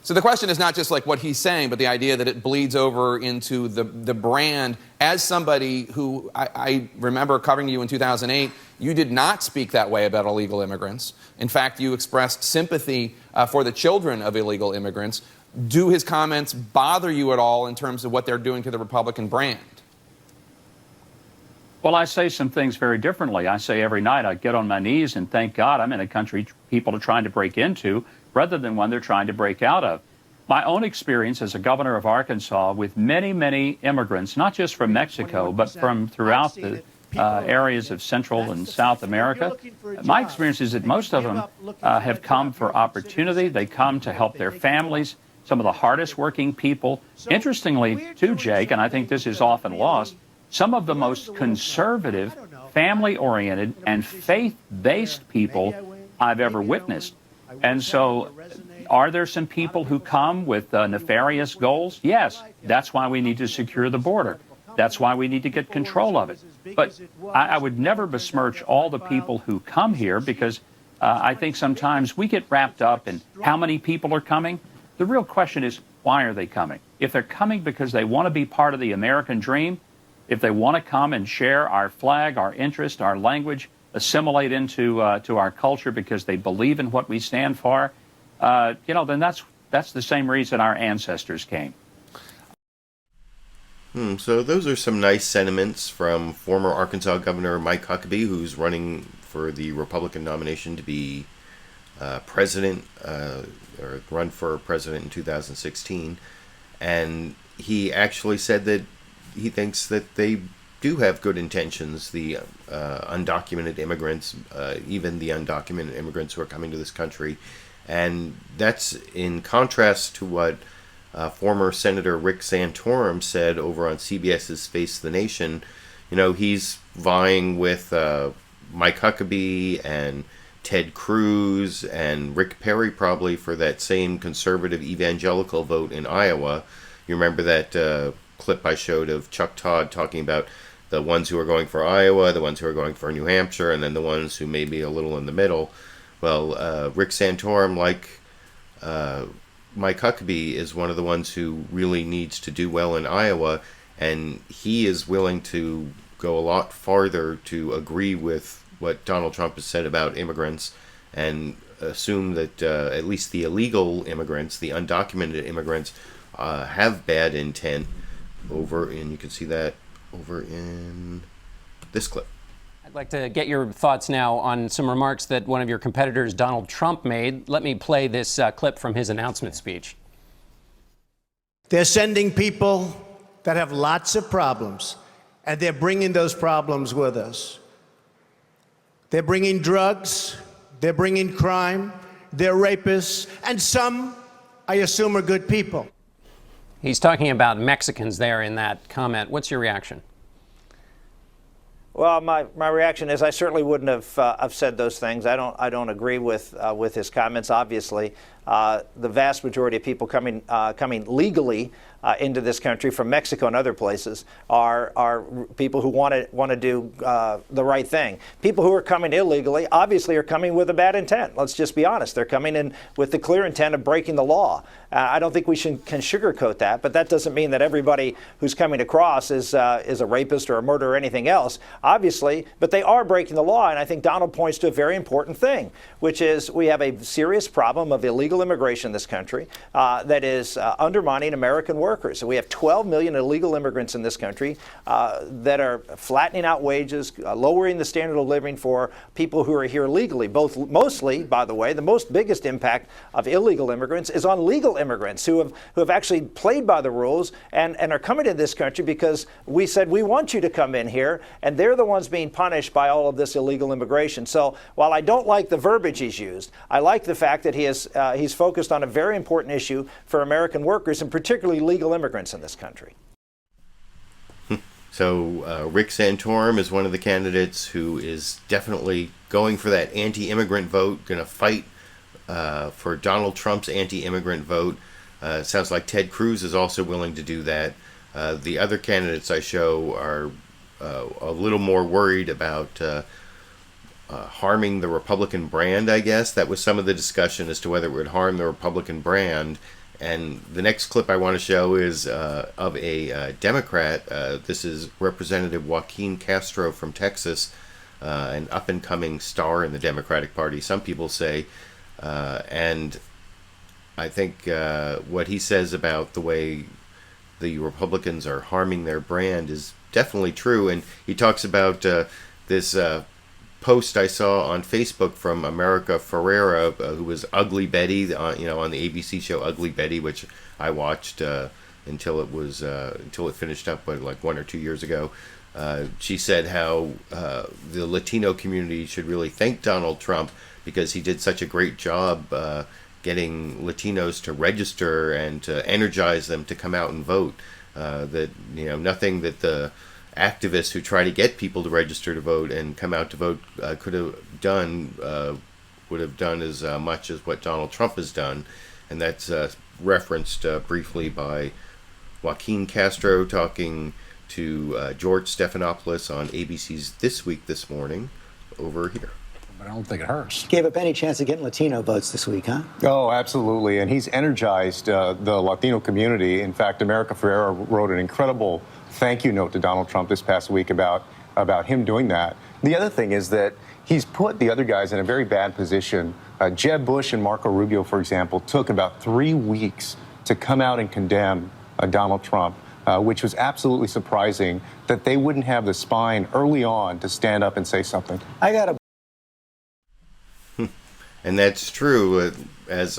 Speaker 3: So the question is not just like what he's saying, but the idea that it bleeds over into the brand. As somebody who I remember covering you in 2008, you did not speak that way about illegal immigrants. In fact, you expressed sympathy for the children of illegal immigrants. Do his comments bother you at all in terms of what they're doing to the Republican brand?
Speaker 4: Well, I say some things very differently. I say every night I get on my knees and thank God I'm in a country people are trying to break into rather than one they're trying to break out of. My own experience as a governor of Arkansas with many, many immigrants, not just from Mexico, but from throughout the areas of Central and South America, my experience is that most of them have come for opportunity. They come to help their families, some of the hardest working people. Interestingly, too, Jake, and I think this is often lost, some of the most conservative, family-oriented, and faith-based people I've ever witnessed. And so are there some people who come with nefarious goals? Yes. That's why we need to secure the border. That's why we need to get control of it. But I would never besmirch all the people who come here because I think sometimes we get wrapped up in how many people are coming. The real question is, why are they coming? If they're coming because they want to be part of the American dream, if they want to come and share our flag, our interest, our language, assimilate into to our culture because they believe in what we stand for, then that's the same reason our ancestors came.
Speaker 2: So those are some nice sentiments from former Arkansas Governor Mike Huckabee, who's running for the Republican nomination to be president, or run for president in 2016. And he actually said that he thinks that they do have good intentions, the undocumented immigrants, even the undocumented immigrants who are coming to this country. And that's in contrast to what former Senator Rick Santorum said over on CBS's Face the Nation. You know, he's vying with Mike Huckabee and Ted Cruz and Rick Perry probably for that same conservative evangelical vote in Iowa. You remember that clip I showed of Chuck Todd talking about the ones who are going for Iowa, the ones who are going for New Hampshire, and then the ones who may be a little in the middle. Well, Rick Santorum, like Mike Huckabee, is one of the ones who really needs to do well in Iowa, and he is willing to go a lot farther to agree with what Donald Trump has said about immigrants and assume that at least the illegal immigrants, the undocumented immigrants, have bad intent over, and you can see that over in this clip.
Speaker 10: I'd like to get your thoughts now on some remarks that one of your competitors, Donald Trump, made. Let me play this clip from his announcement speech.
Speaker 12: They're sending people that have lots of problems, and they're bringing those problems with us. They're bringing drugs, they're bringing crime, they're rapists, and some, I assume, are good people.
Speaker 10: He's talking about Mexicans there in that comment. What's your reaction?
Speaker 8: Well, my reaction is I certainly wouldn't have said those things. I don't agree with his comments. Obviously, the vast majority of people coming legally into this country from Mexico and other places are people who want to do the right thing. People who are coming illegally obviously are coming with a bad intent. Let's just be honest. They're coming in with the clear intent of breaking the law. I don't think we can sugarcoat that, but that doesn't mean that everybody who's coming across is a rapist or a murderer or anything else, obviously, but they are breaking the law, and I think Donald points to a very important thing, which is we have a serious problem of illegal immigration in this country that is undermining American workers. We have 12 million illegal immigrants in this country that are flattening out wages, lowering the standard of living for people who are here legally. Mostly, by the way, the biggest impact of illegal immigrants is on legal immigrants who have actually played by the rules and are coming to this country because we said we want you to come in here, and they're the ones being punished by all of this illegal immigration. So while I don't like the verbiage he's used, I like the fact that he's focused on a very important issue for American workers and particularly legal immigrants in this country.
Speaker 2: So Rick Santorum is one of the candidates who is definitely going for that anti-immigrant vote, going to fight for Donald Trump's anti-immigrant vote. Sounds like Ted Cruz is also willing to do that. The other candidates I show are a little more worried about harming the Republican brand, I guess. That was some of the discussion as to whether it would harm the Republican brand. And the next clip I want to show is of a Democrat. This is Representative Joaquin Castro from Texas, an up-and-coming star in the Democratic Party, some people say. And I think what he says about the way the Republicans are harming their brand is definitely true. And he talks about this post I saw on Facebook from America Ferrera, who was Ugly Betty, on the ABC show Ugly Betty, which I watched until it finished up, like 1 or 2 years ago. She said how the Latino community should really thank Donald Trump because he did such a great job getting Latinos to register and to energize them to come out and vote. That nothing that the activists who try to get people to register to vote and come out to vote could have done would have done as much as what Donald Trump has done. And that's referenced briefly by Joaquin Castro talking to George Stephanopoulos on ABC's This Week This Morning over here.
Speaker 13: But I don't think it hurts.
Speaker 1: Gave up any chance of getting Latino votes this week, huh?
Speaker 13: Oh, absolutely. And he's energized the Latino community. In fact, America Ferrera wrote an incredible thank you note to Donald Trump this past week about him doing that. The other thing is that he's put the other guys in a very bad position. Jeb Bush and Marco Rubio, for example, took about 3 weeks to come out and condemn Donald Trump, which was absolutely surprising that they wouldn't have the spine early on to stand up and say something.
Speaker 2: And that's true, as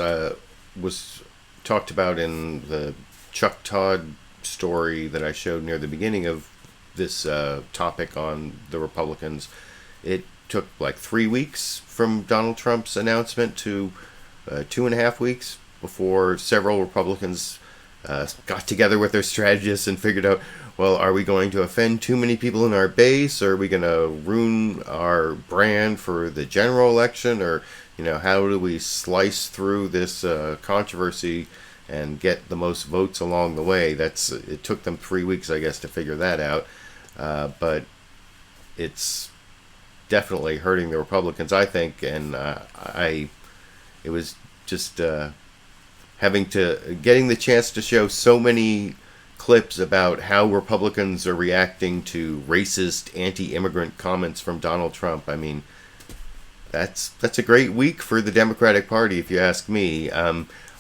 Speaker 2: was talked about in the Chuck Todd story that I showed near the beginning of this topic on the Republicans. It took like 3 weeks from Donald Trump's announcement to 2.5 weeks before several Republicans got together with their strategists and figured out, well, are we going to offend too many people in our base? Or are we going to ruin our brand for the general election? Or how do we slice through this controversy and get the most votes along the way? It took them 3 weeks, I guess, to figure that out. But it's definitely hurting the Republicans, I think. And it was just getting the chance to show so many clips about how Republicans are reacting to racist, anti-immigrant comments from Donald Trump. I mean, that's a great week for the Democratic Party, if you ask me.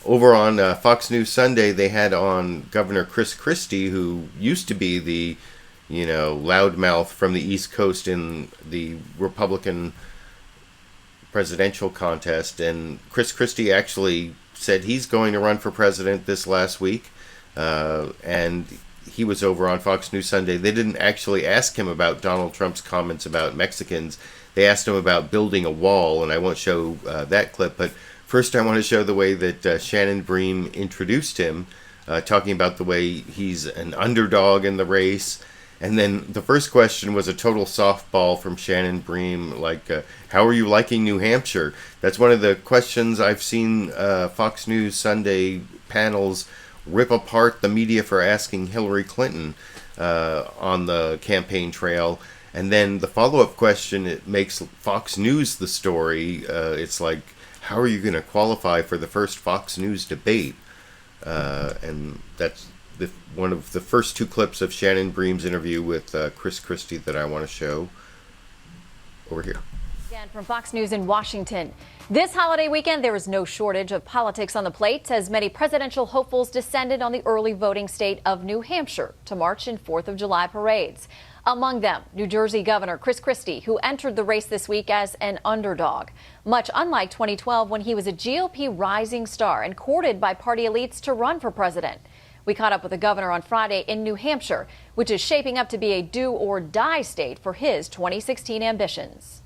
Speaker 2: Over on Fox News Sunday, they had on Governor Chris Christie, who used to be the, loudmouth from the East Coast in the Republican presidential contest. And Chris Christie actually said he's going to run for president this last week. And he was over on Fox News Sunday. They didn't actually ask him about Donald Trump's comments about Mexicans. They asked him about building a wall, and I won't show that clip. But first I want to show the way that Shannon Bream introduced him talking about the way he's an underdog in the race. And then the first question was a total softball from Shannon Bream, like, how are you liking New Hampshire? That's one of the questions I've seen Fox News Sunday panels rip apart the media for asking Hillary Clinton on the campaign trail. And then the follow-up question, it makes Fox News the story. It's like, how are you going to qualify for the first Fox News debate? And that's one of the first two clips of Shannon Bream's interview with Chris Christie that I want to show over here.
Speaker 14: Again, from Fox News in Washington. This holiday weekend, there is no shortage of politics on the plate as many presidential hopefuls descended on the early voting state of New Hampshire to march in 4th of July parades. Among them, New Jersey Governor Chris Christie, who entered the race this week as an underdog, much unlike 2012 when he was a GOP rising star and courted by party elites to run for president. We caught up with the governor on Friday in New Hampshire, which is shaping up to be a do-or-die state for his 2016 ambitions.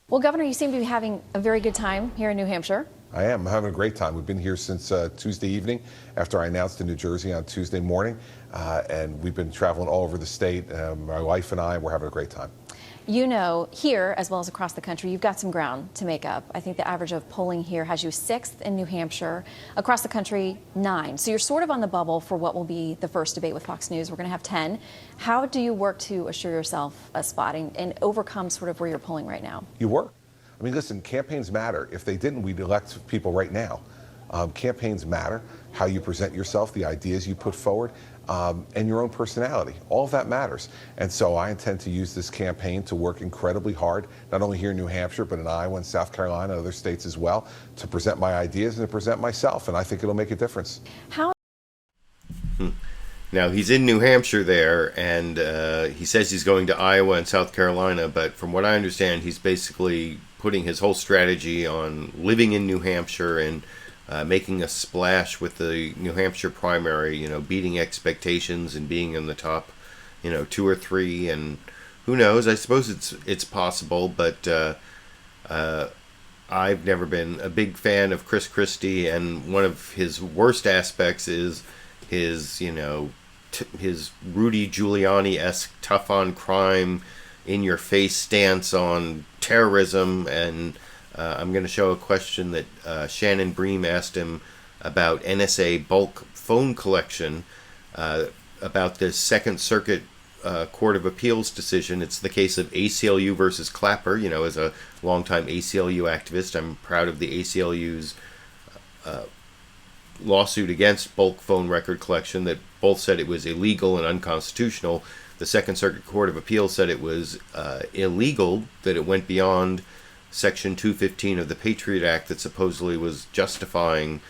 Speaker 14: Well, Governor, you seem to be having a very good time here in New Hampshire.
Speaker 15: I am. I'm having a great time. We've been here since Tuesday evening after I announced in New Jersey on Tuesday morning, and we've been traveling all over the state. My wife and I, we're having a great time.
Speaker 14: You know, here, as well as across the country, you've got some ground to make up. I think the average of polling here has you 6th in New Hampshire. Across the country, 9. So you're sort of on the bubble for what will be the first debate with Fox News. We're going to have 10. How do you work to assure yourself a spot and overcome sort of where you're polling right now?
Speaker 15: You work. I mean, listen, campaigns matter. If they didn't, we'd elect people right now. Campaigns matter. How you present yourself, the ideas you put forward, and your own personality. All of that matters. And so I intend to use this campaign to work incredibly hard, not only here in New Hampshire, but in Iowa and South Carolina and other states as well, to present my ideas and to present myself. And I think it'll make a difference.
Speaker 2: Now, he's in New Hampshire there, and he says he's going to Iowa and South Carolina, but from what I understand, he's basically putting his whole strategy on living in New Hampshire and making a splash with the New Hampshire primary, you know, beating expectations and being in the top, 2 or 3, and who knows? I suppose it's possible, but I've never been a big fan of Chris Christie, and one of his worst aspects is his, his Rudy Giuliani-esque tough on crime, in-your-face stance on terrorism, and I'm going to show a question that Shannon Bream asked him about NSA bulk phone collection, about this Second Circuit Court of Appeals decision. It's the case of ACLU versus Clapper. As a longtime ACLU activist, I'm proud of the ACLU's lawsuit against bulk phone record collection that both said it was illegal and unconstitutional. The Second Circuit Court of Appeals said it was illegal, that it went beyond Section 215 of the Patriot Act that supposedly was justifying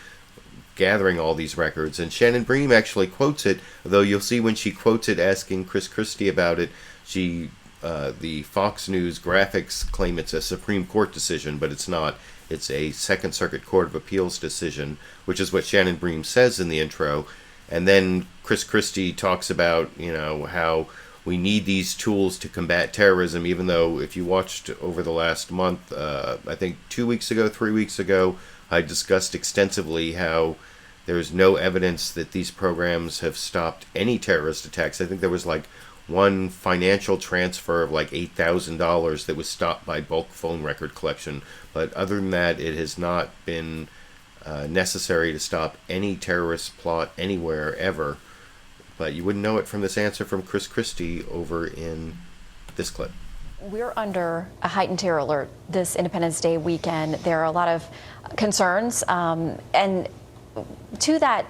Speaker 2: gathering all these records. And Shannon Bream actually quotes it, though you'll see when she quotes it asking Chris Christie about it, the Fox News graphics claim it's a Supreme Court decision, but it's not. It's a Second Circuit Court of Appeals decision, which is what Shannon Bream says in the intro. And then Chris Christie talks about, how we need these tools to combat terrorism, even though if you watched over the last month, I think 2 weeks ago, 3 weeks ago, I discussed extensively how there's no evidence that these programs have stopped any terrorist attacks. I think there was like one financial transfer of like $8,000 that was stopped by bulk phone record collection. But other than that, it has not been necessary to stop any terrorist plot anywhere ever. But you wouldn't know it from this answer from Chris Christie over in this clip.
Speaker 14: We're under a heightened terror alert this Independence Day weekend. There are a lot of concerns. And to that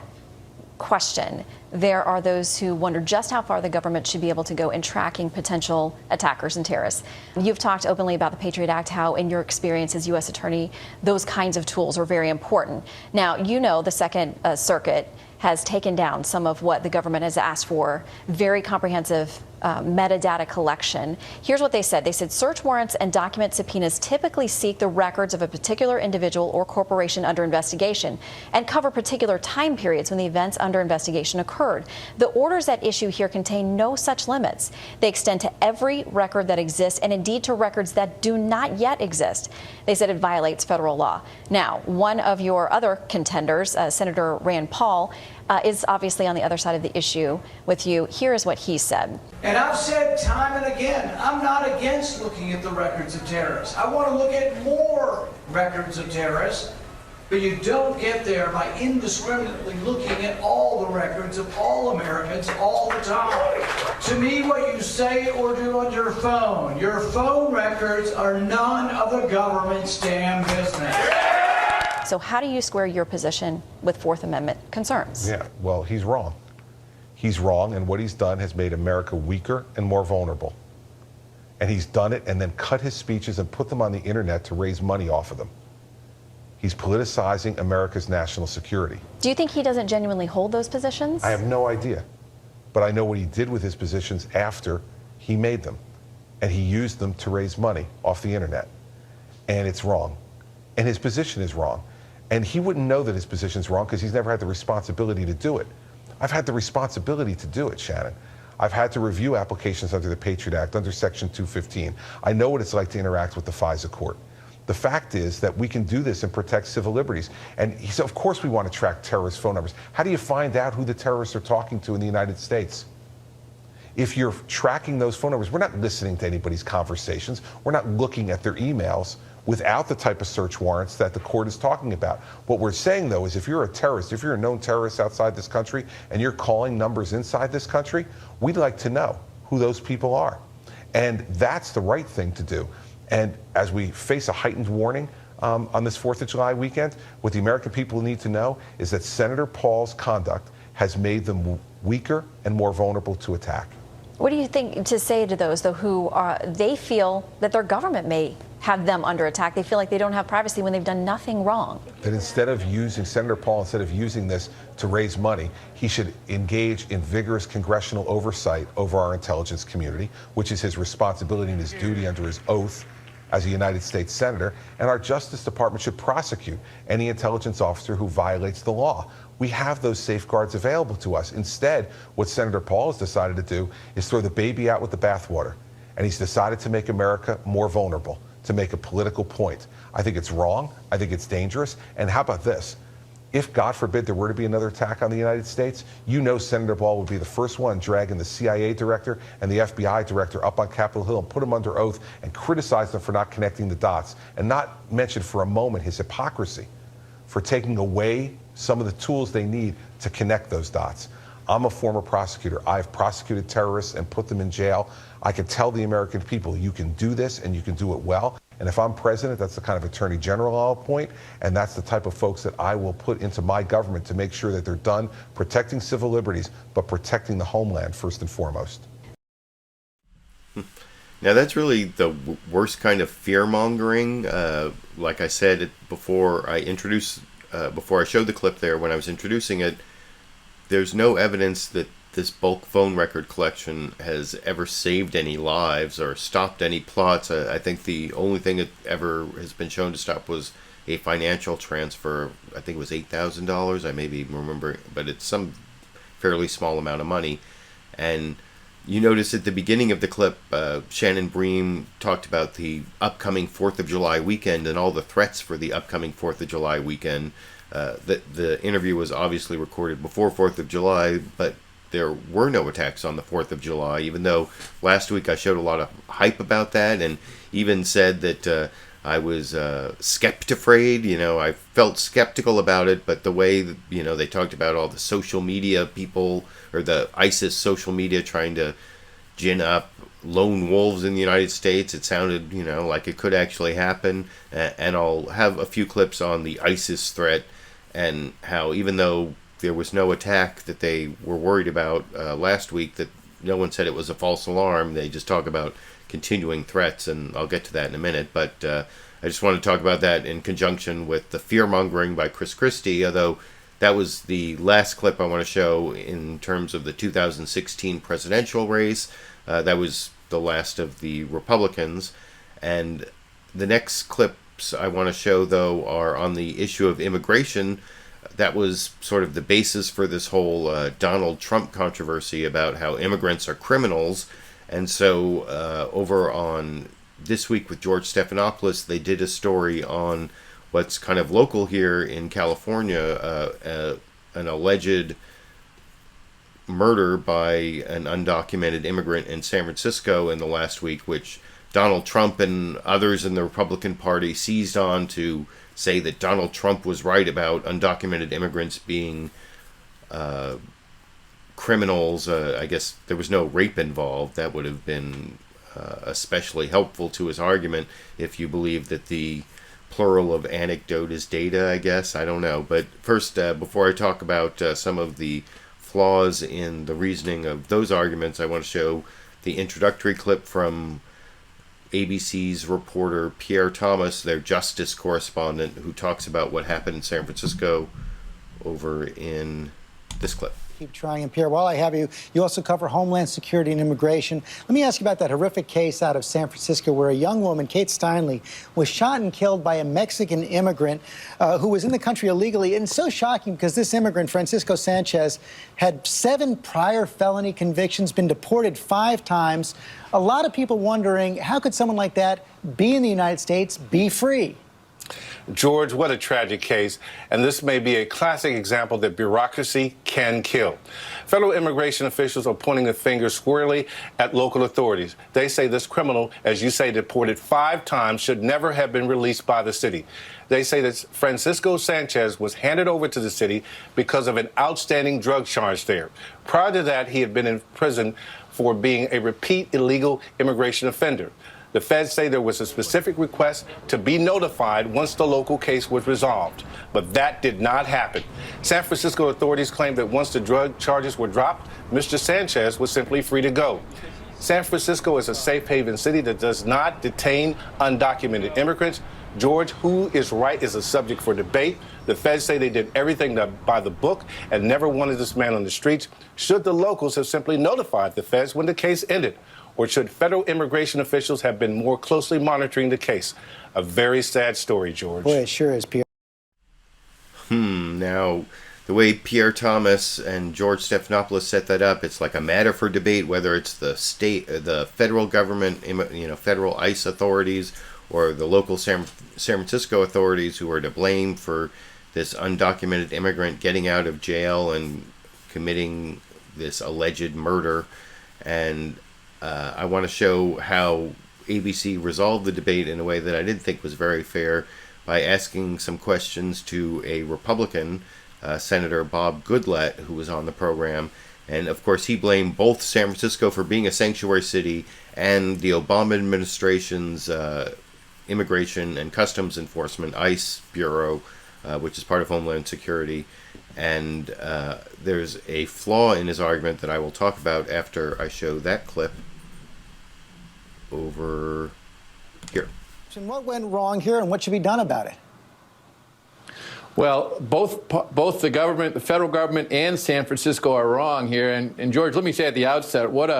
Speaker 14: question, there are those who wonder just how far the government should be able to go in tracking potential attackers and terrorists. You've talked openly about the Patriot Act, how in your experience as U.S. Attorney, those kinds of tools are very important. Now, the Second Circuit has taken down some of what the government has asked for, very comprehensive metadata collection. Here's what they said. They said search warrants and document subpoenas typically seek the records of a particular individual or corporation under investigation and cover particular time periods when the events under investigation occurred. The orders at issue here contain no such limits. They extend to every record that exists and indeed to records that do not yet exist. They said it violates federal law. Now, one of your other contenders, Senator Rand Paul, is obviously on the other side of the issue with you. Here is what he said.
Speaker 11: And I've said time and again, I'm not against looking at the records of terrorists. I want to look at more records of terrorists, but you don't get there by indiscriminately looking at all the records of all Americans all the time. To me, what you say or do on your phone records are none of the government's damn business.
Speaker 14: So how do you square your position with Fourth Amendment concerns?
Speaker 15: Yeah, well, he's wrong. He's wrong, and what he's done has made America weaker and more vulnerable. And he's done it and then cut his speeches and put them on the internet to raise money off of them. He's politicizing America's national security.
Speaker 14: Do you think he doesn't genuinely hold those positions?
Speaker 15: I have no idea. But I know what he did with his positions after he made them. And he used them to raise money off the internet. And it's wrong. And his position is wrong. And he wouldn't know that his position's wrong because he's never had the responsibility to do it. I've had the responsibility to do it, Shannon. I've had to review applications under the Patriot Act, under Section 215. I know what it's like to interact with the FISA court. The fact is that we can do this and protect civil liberties. And he said, of course we want to track terrorist phone numbers. How do you find out who the terrorists are talking to in the United States? If you're tracking those phone numbers, we're not listening to anybody's conversations. We're not looking at their emails without the type of search warrants that the court is talking about. What we're saying, though, is if you're a terrorist, if you're a known terrorist outside this country and you're calling numbers inside this country, we'd like to know who those people are. And that's the right thing to do. And as we face a heightened warning on this 4th of July weekend, what the American people need to know is that Senator Paul's conduct has made them weaker and more vulnerable to attack.
Speaker 14: What do you think to say to those, though, who they feel that their government may have them under attack? They feel like they don't have privacy when they've done nothing wrong.
Speaker 15: That instead of using Senator Paul, instead of using this to raise money, he should engage in vigorous congressional oversight over our intelligence community, which is his responsibility and his duty under his oath as a United States Senator. And our Justice Department should prosecute any intelligence officer who violates the law. We have those safeguards available to us. Instead, what Senator Paul has decided to do is throw the baby out with the bathwater. And he's decided to make America more vulnerable, to make a political point. I think it's wrong. I think it's dangerous. And how about this? If, God forbid, there were to be another attack on the United States, you know Senator Paul would be the first one dragging the CIA director and the FBI director up on Capitol Hill and put them under oath and criticize them for not connecting the dots and not mention for a moment his hypocrisy for taking away some of the tools they need to connect those dots. I'm a former prosecutor. I've prosecuted terrorists and put them in jail. I can tell the American people, you can do this and you can do it well. And if I'm president, that's the kind of attorney general I'll appoint, and that's the type of folks that I will put into my government to make sure that they're done protecting civil liberties, but protecting the homeland first and foremost.
Speaker 2: Now that's really the worst kind of fear-mongering. Like I said before I showed the clip there when I was introducing it, there's no evidence that this bulk phone record collection has ever saved any lives or stopped any plots. I think the only thing it ever has been shown to stop was a financial transfer. I think it was $8,000. I maybe remember, but it's some fairly small amount of money. And you notice at the beginning of the clip, Shannon Bream talked about the upcoming 4th of July weekend and all the threats for the upcoming 4th of July weekend. The interview was obviously recorded before 4th of July, but there were no attacks on the 4th of July, even though last week I showed a lot of hype about that and even said that I was skeptifraid. I felt skeptical about it, but the way that, they talked about all the social media people or the ISIS social media trying to gin up lone wolves in the United States, it sounded, like it could actually happen. And I'll have a few clips on the ISIS threat and how even though there was no attack that they were worried about last week, that no one said it was a false alarm. They just talk about continuing threats, and I'll get to that in a minute. But I just want to talk about that in conjunction with the fear-mongering by Chris Christie, although that was the last clip I want to show in terms of the 2016 presidential race. That was the last of the Republicans. And the next clips I want to show, though, are on the issue of immigration. That was sort of the basis for this whole Donald Trump controversy about how immigrants are criminals. And so over on This Week with George Stephanopoulos, they did a story on what's kind of local here in California, an alleged murder by an undocumented immigrant in San Francisco in the last week, which Donald Trump and others in the Republican Party seized on to say that Donald Trump was right about undocumented immigrants being criminals. I guess there was no rape involved. That would have been especially helpful to his argument if you believe that the plural of anecdote is data, I guess. I don't know. But first, before I talk about some of the flaws in the reasoning of those arguments, I want to show the introductory clip from ABC's reporter Pierre Thomas, their justice correspondent, who talks about what happened in San Francisco over in this clip.
Speaker 1: Keep trying. And Pierre, while I have you, you also cover Homeland Security and Immigration. Let me ask you about that horrific case out of San Francisco where a young woman, Kate Steinle, was shot and killed by a Mexican immigrant who was in the country illegally. And it's so shocking because this immigrant, Francisco Sanchez, had 7 prior felony convictions, been deported 5 times. A lot of people wondering, how could someone like that be in the United States, be free?
Speaker 17: George, what a tragic case, and this may be a classic example that bureaucracy can kill. Federal immigration officials are pointing the finger squarely at local authorities. They say this criminal, as you say, deported 5 times, should never have been released by the city. They say that Francisco Sanchez was handed over to the city because of an outstanding drug charge there. Prior to that, he had been in prison for being a repeat illegal immigration offender. The feds say there was a specific request to be notified once the local case was resolved, but that did not happen. San Francisco authorities claim that once the drug charges were dropped, Mr. Sanchez was simply free to go. San Francisco is a safe haven city that does not detain undocumented immigrants. George, who is right is a subject for debate. The feds say they did everything by the book and never wanted this man on the streets. Should the locals have simply notified the feds when the case ended? Or should federal immigration officials have been more closely monitoring the case? A very sad story, George.
Speaker 1: Boy, it sure is, Pierre.
Speaker 2: Now, the way Pierre Thomas and George Stephanopoulos set that up, it's like a matter for debate, whether it's the state, the federal government, federal ICE authorities, or the local San Francisco authorities who are to blame for this undocumented immigrant getting out of jail and committing this alleged murder. And I want to show how ABC resolved the debate in a way that I didn't think was very fair by asking some questions to a Republican, Senator Bob Goodlatte, who was on the program. And, of course, he blamed both San Francisco for being a sanctuary city and the Obama administration's Immigration and Customs Enforcement, ICE Bureau, which is part of Homeland Security. And there's a flaw in his argument that I will talk about after I show that clip over here.
Speaker 1: And what went wrong here and what should be done about it?
Speaker 22: Well, both the government, the federal government, and San Francisco are wrong here. And George, let me say at the outset, what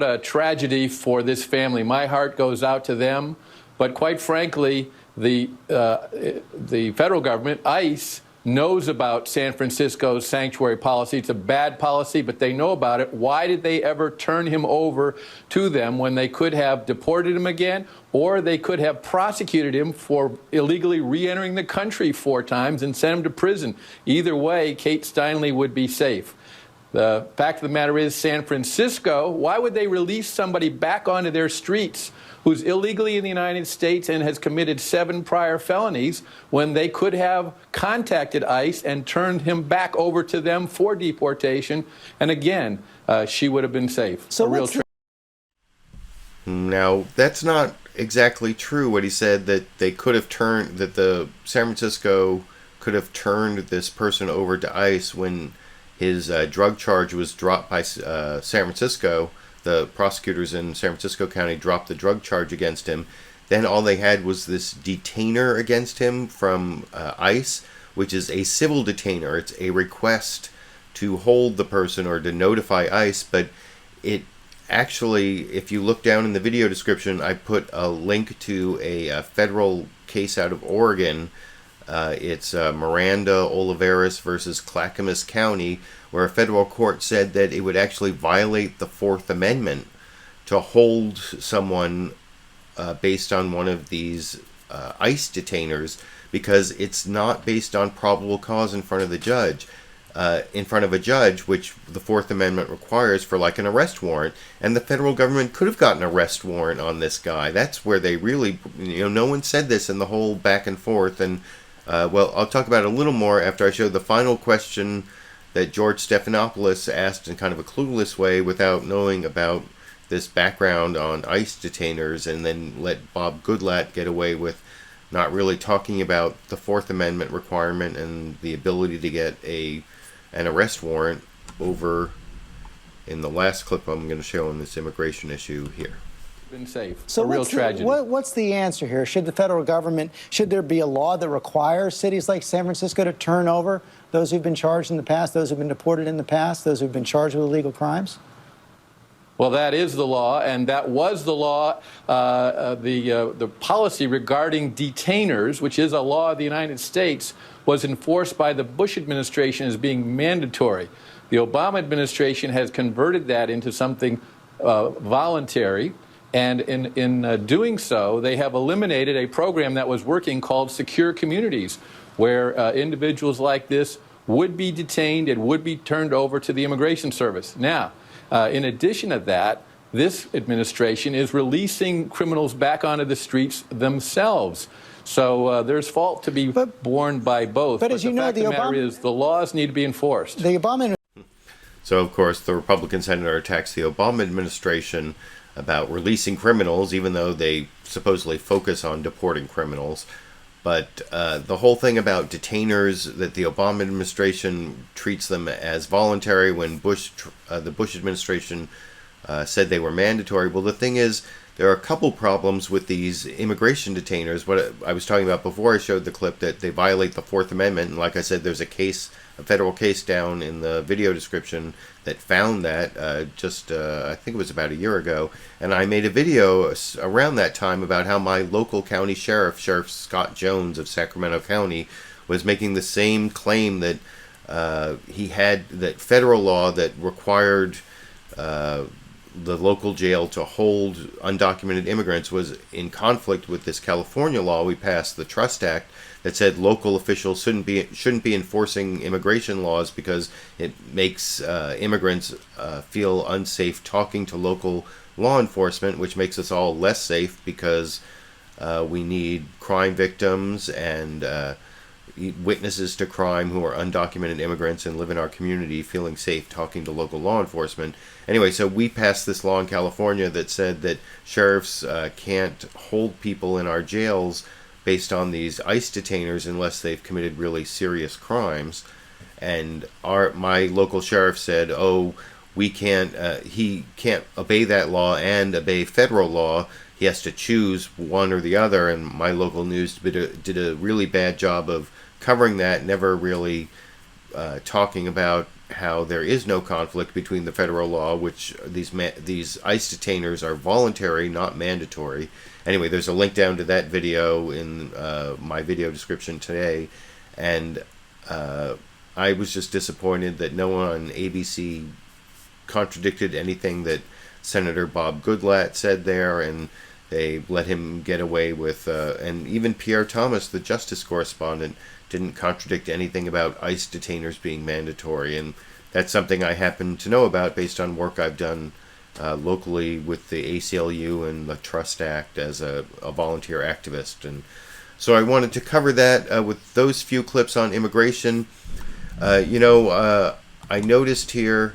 Speaker 22: a tragedy for this family. My heart goes out to them. But quite frankly, the federal government, ICE, knows about San Francisco's sanctuary policy. It's a bad policy, but they know about it. Why did they ever turn him over to them when they could have deported him again, or they could have prosecuted him for illegally re-entering the country 4 times and sent him to prison? Either way, Kate Steinle would be safe. The fact of the matter is, San Francisco, why would they release somebody back onto their streets who's illegally in the United States and has committed 7 prior felonies when they could have contacted ICE and turned him back over to them for deportation? And again, she would have been safe.
Speaker 2: So now, that's not exactly true what he said, that they could have turned, that the San Francisco could have turned this person over to ICE when his drug charge was dropped by San Francisco. The prosecutors in San Francisco County dropped the drug charge against him. Then all they had was this detainer against him from ICE. which is a civil detainer. It's a request to hold the person or to notify ICE, but it actually, if you look down in the video description, I put a link to a federal case out of Oregon. It's Miranda Olivares versus Clackamas County, where a federal court said that it would actually violate the Fourth Amendment to hold someone based on one of these ICE detainers, because it's not based on probable cause in front of the judge. In front of a judge, which the Fourth Amendment requires for like an arrest warrant, and the federal government could have gotten an arrest warrant on this guy. That's where they really, no one said this in the whole back and forth, and well, I'll talk about it a little more after I show the final question that George Stephanopoulos asked in kind of a clueless way without knowing about this background on ICE detainers, and then let Bob Goodlatte get away with not really talking about the Fourth Amendment requirement and the ability to get an arrest warrant over in the last clip I'm going to show on this immigration issue here.
Speaker 22: Been safe.
Speaker 1: So
Speaker 22: a real tragedy.
Speaker 1: What's the answer here? Should the federal government, should there be a law that requires cities like San Francisco to turn over those who've been charged in the past, those who've been deported in the past, those who've been charged with illegal crimes?
Speaker 22: Well, that is the law, and that was the law, the policy regarding detainers, which is a law of the United States, was enforced by the Bush administration as being mandatory. The Obama administration has converted that into something voluntary, and in doing so, they have eliminated a program that was working called Secure Communities, where individuals like this would be detained and would be turned over to the Immigration Service. Now, in addition to that, this administration is releasing criminals back onto the streets themselves. So there's fault to be borne by both. But as you know, the matter is the laws need to be enforced.
Speaker 1: The Obama.
Speaker 2: So, of course, the Republican senator attacks the Obama administration about releasing criminals, even though they supposedly focus on deporting criminals. But the whole thing about detainers, that the Obama administration treats them as voluntary when the Bush administration said they were mandatory. Well, the thing is, there are a couple problems with these immigration detainers. What I was talking about before I showed the clip, that they violate the Fourth Amendment. And like I said, there's a federal case down in the video description that found that I think it was about a year ago. And I made a video around that time about how my local county sheriff, Sheriff Scott Jones of Sacramento County, was making the same claim that he had that federal law that required the local jail to hold undocumented immigrants was in conflict with this California law we passed, the Trust Act, that said local officials shouldn't be enforcing immigration laws because it makes immigrants feel unsafe talking to local law enforcement, which makes us all less safe because we need crime victims and witnesses to crime who are undocumented immigrants and live in our community feeling safe talking to local law enforcement. Anyway, so we passed this law in California that said that sheriffs can't hold people in our jails based on these ICE detainers unless they've committed really serious crimes. And my local sheriff said, oh, he can't obey that law and obey federal law. He has to choose one or the other. And my local news did a really bad job of covering that, never really talking about how there is no conflict between the federal law, which these ICE detainers are voluntary, not mandatory. Anyway, there's a link down to that video in my video description today, and I was just disappointed that no one on ABC contradicted anything that Senator Bob Goodlatte said there, and they let him get away with, and even Pierre Thomas, the justice correspondent, didn't contradict anything about ICE detainers being mandatory, and that's something I happen to know about based on work I've done locally with the ACLU and the Trust Act as a volunteer activist. And so I wanted to cover that with those few clips on immigration. I noticed here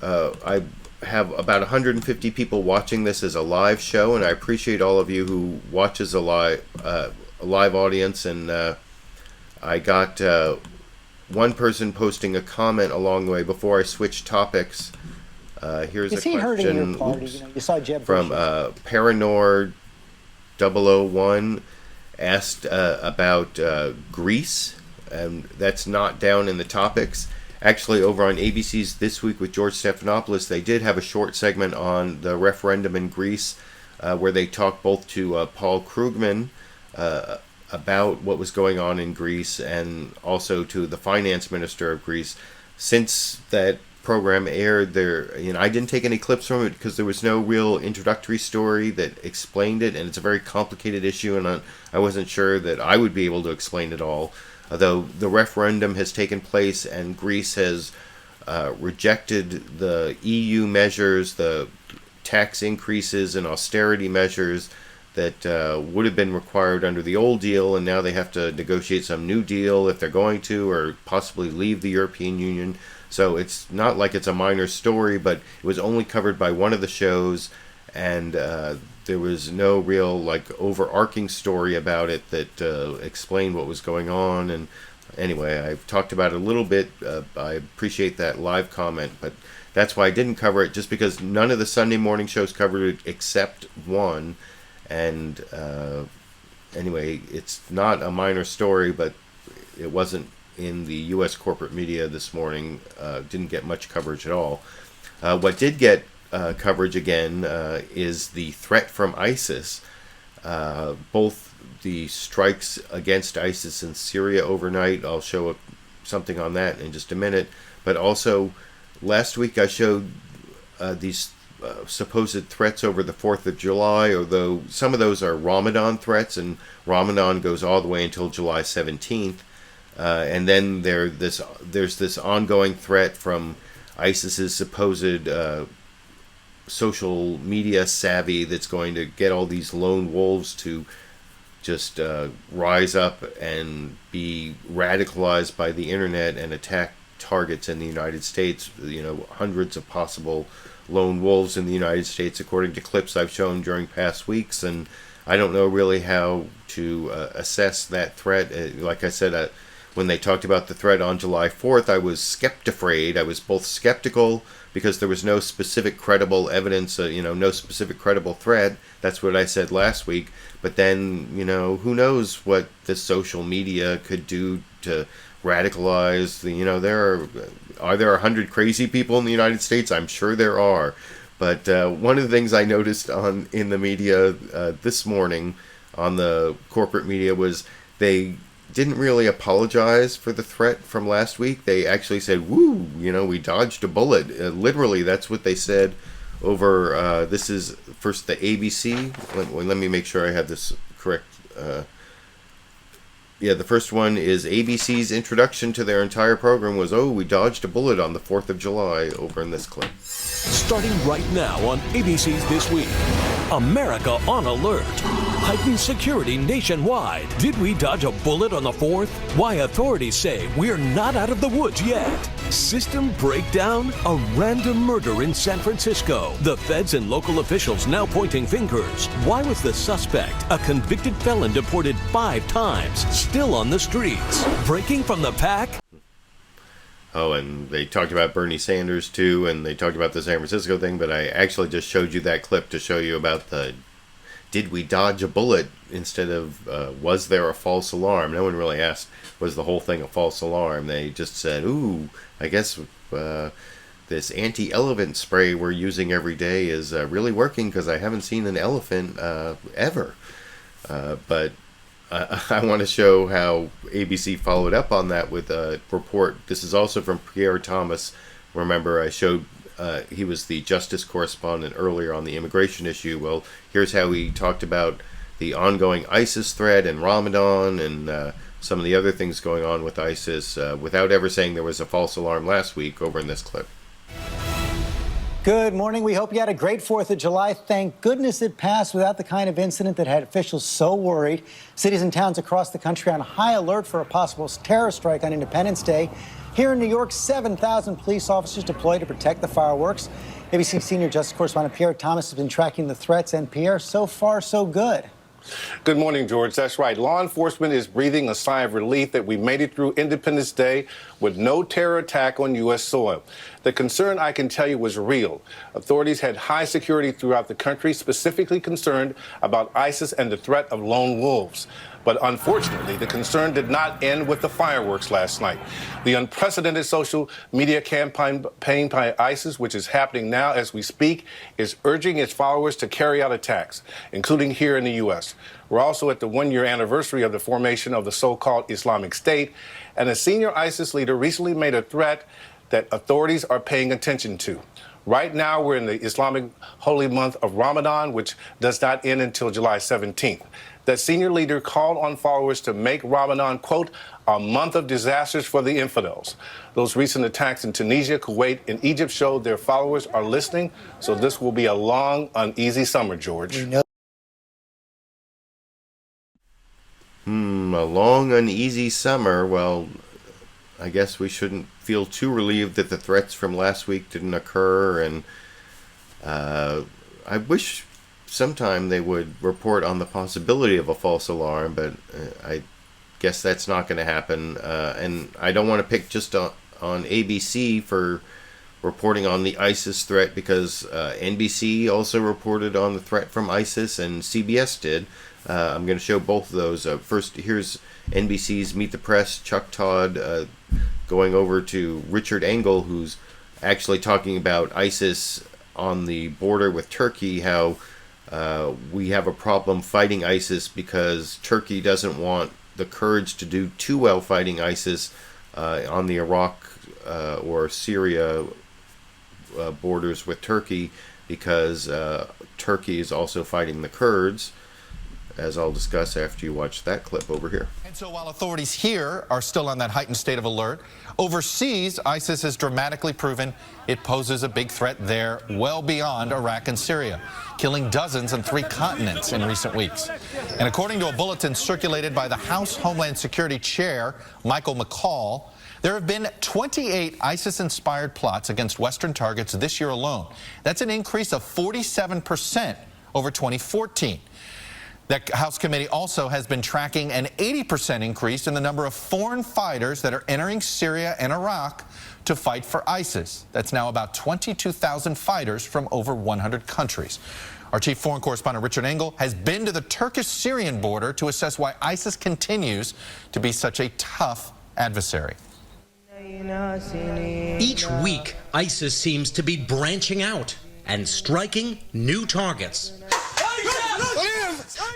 Speaker 2: I have about 150 people watching this as a live show, and I appreciate all of you who watches a live audience. And I got one person posting a comment along the way before I switch topics. Here's a question from Paranor 001 asked about Greece and that's not down in the topics. Actually, over on ABC's This Week with George Stephanopoulos, they did have a short segment on the referendum in Greece, where they talked both to Paul Krugman about what was going on in Greece, and also to the finance minister of Greece. Since that program aired, I didn't take any clips from it because there was no real introductory story that explained it, and it's a very complicated issue, and I wasn't sure that I would be able to explain it all. Although the referendum has taken place and Greece has rejected the EU measures, the tax increases and austerity measures that would have been required under the old deal, and now they have to negotiate some new deal if they're going to, or possibly leave the European Union. So it's not like it's a minor story, but it was only covered by one of the shows, and there was no real overarching story about it that explained what was going on. And anyway, I've talked about it a little bit. I appreciate that live comment, but that's why I didn't cover it, just because none of the Sunday morning shows covered it except one. And anyway, it's not a minor story, but it wasn't in the U.S. corporate media this morning. Didn't get much coverage at all. What did get coverage again is the threat from ISIS. Both the strikes against ISIS in Syria overnight. I'll show something on that in just a minute. But also, last week I showed these supposed threats over the 4th of July, although some of those are Ramadan threats, and Ramadan goes all the way until July 17th. And then there's this ongoing threat from ISIS's supposed social media savvy that's going to get all these lone wolves to just rise up and be radicalized by the internet and attack targets in the United States. Hundreds of possible lone wolves in the United States, according to clips I've shown during past weeks, and I don't know really how to assess that threat. Like I said, when they talked about the threat on July 4th, I was skeptifraid. I was both skeptical because there was no specific credible evidence, no specific credible threat. That's what I said last week. But then, who knows what the social media could do to radicalize. Are there 100 crazy people in the United States? I'm sure there are. But one of the things I noticed in the media this morning, on the corporate media, was they didn't really apologize for the threat from last week. They actually said, "Woo, we dodged a bullet." Literally, that's what they said over. This is first the ABC. Let me make sure I have this correct. The first one is ABC's introduction to their entire program was, we dodged a bullet on the 4th of July, over in this clip.
Speaker 18: Starting right now on ABC's This Week. America on alert. Heightened security nationwide. Did we dodge a bullet on the 4th? Why authorities say we're not out of the woods yet. System breakdown? A random murder in San Francisco. The feds and local officials now pointing fingers. Why was the suspect, a convicted felon deported 5 times, still on the streets? Breaking from the pack?
Speaker 2: Oh, and they talked about Bernie Sanders too, and they talked about the San Francisco thing, but I actually just showed you that clip to show you about the did we dodge a bullet instead of was there a false alarm. No one really asked, was the whole thing a false alarm? They just said, I guess this anti-elephant spray we're using every day is really working, because I haven't seen an elephant ever. But I want to show how ABC followed up on that with a report. This is also from Pierre Thomas. Remember, I showed he was the justice correspondent earlier on the immigration issue. Well, here's how he talked about the ongoing ISIS threat and Ramadan and some of the other things going on with ISIS without ever saying there was a false alarm last week, over in this clip.
Speaker 1: Good morning. We hope you had a great 4th of July. Thank goodness it passed without the kind of incident that had officials so worried. Cities and towns across the country on high alert for a possible terror strike on Independence Day. Here in New York, 7,000 police officers deployed to protect the fireworks. ABC senior justice correspondent Pierre Thomas has been tracking the threats. And Pierre, so far, so good.
Speaker 17: Good morning, George. That's right. Law enforcement is breathing a sigh of relief that we made it through Independence Day with no terror attack on U.S. soil. The concern, I can tell you, was real. Authorities had high security throughout the country, specifically concerned about ISIS and the threat of lone wolves. But unfortunately, the concern did not end with the fireworks last night. The unprecedented social media campaign by ISIS, which is happening now as we speak, is urging its followers to carry out attacks, including here in the U.S. We're also at the one-year anniversary of the formation of the so-called Islamic State, and a senior ISIS leader recently made a threat that authorities are paying attention to. Right now, we're in the Islamic holy month of Ramadan, which does not end until July 17th. That senior leader called on followers to make Ramadan, quote, a month of disasters for the infidels. Those recent attacks in Tunisia, Kuwait, and Egypt showed their followers are listening, so this will be a long, uneasy summer, George.
Speaker 2: A long, uneasy summer. Well, I guess we shouldn't feel too relieved that the threats from last week didn't occur, and I wish sometime they would report on the possibility of a false alarm, but I guess that's not going to happen. And I don't want to pick just on ABC for reporting on the ISIS threat, because NBC also reported on the threat from ISIS, and CBS did. I'm going to show both of those. First, here's NBC's Meet the Press, Chuck Todd going over to Richard Engel, who's actually talking about ISIS on the border with Turkey, how we have a problem fighting ISIS because Turkey doesn't want the Kurds to do too well fighting ISIS on the Iraq or Syria borders with Turkey, because Turkey is also fighting the Kurds, as I'll discuss after you watch that clip over here.
Speaker 9: And so while authorities here are still on that heightened state of alert, overseas, ISIS has dramatically proven it poses a big threat there, well beyond Iraq and Syria, killing dozens on 3 continents in recent weeks. And according to a bulletin circulated by the House Homeland Security Chair, Michael McCall, there have been 28 ISIS-inspired plots against Western targets this year alone. That's an increase of 47% over 2014. That House committee also has been tracking an 80% increase in the number of foreign fighters that are entering Syria and Iraq to fight for ISIS. That's now about 22,000 fighters from over 100 countries. Our chief foreign correspondent, Richard Engel, has been to the Turkish-Syrian border to assess why ISIS continues to be such a tough adversary.
Speaker 19: Each week, ISIS seems to be branching out and striking new targets.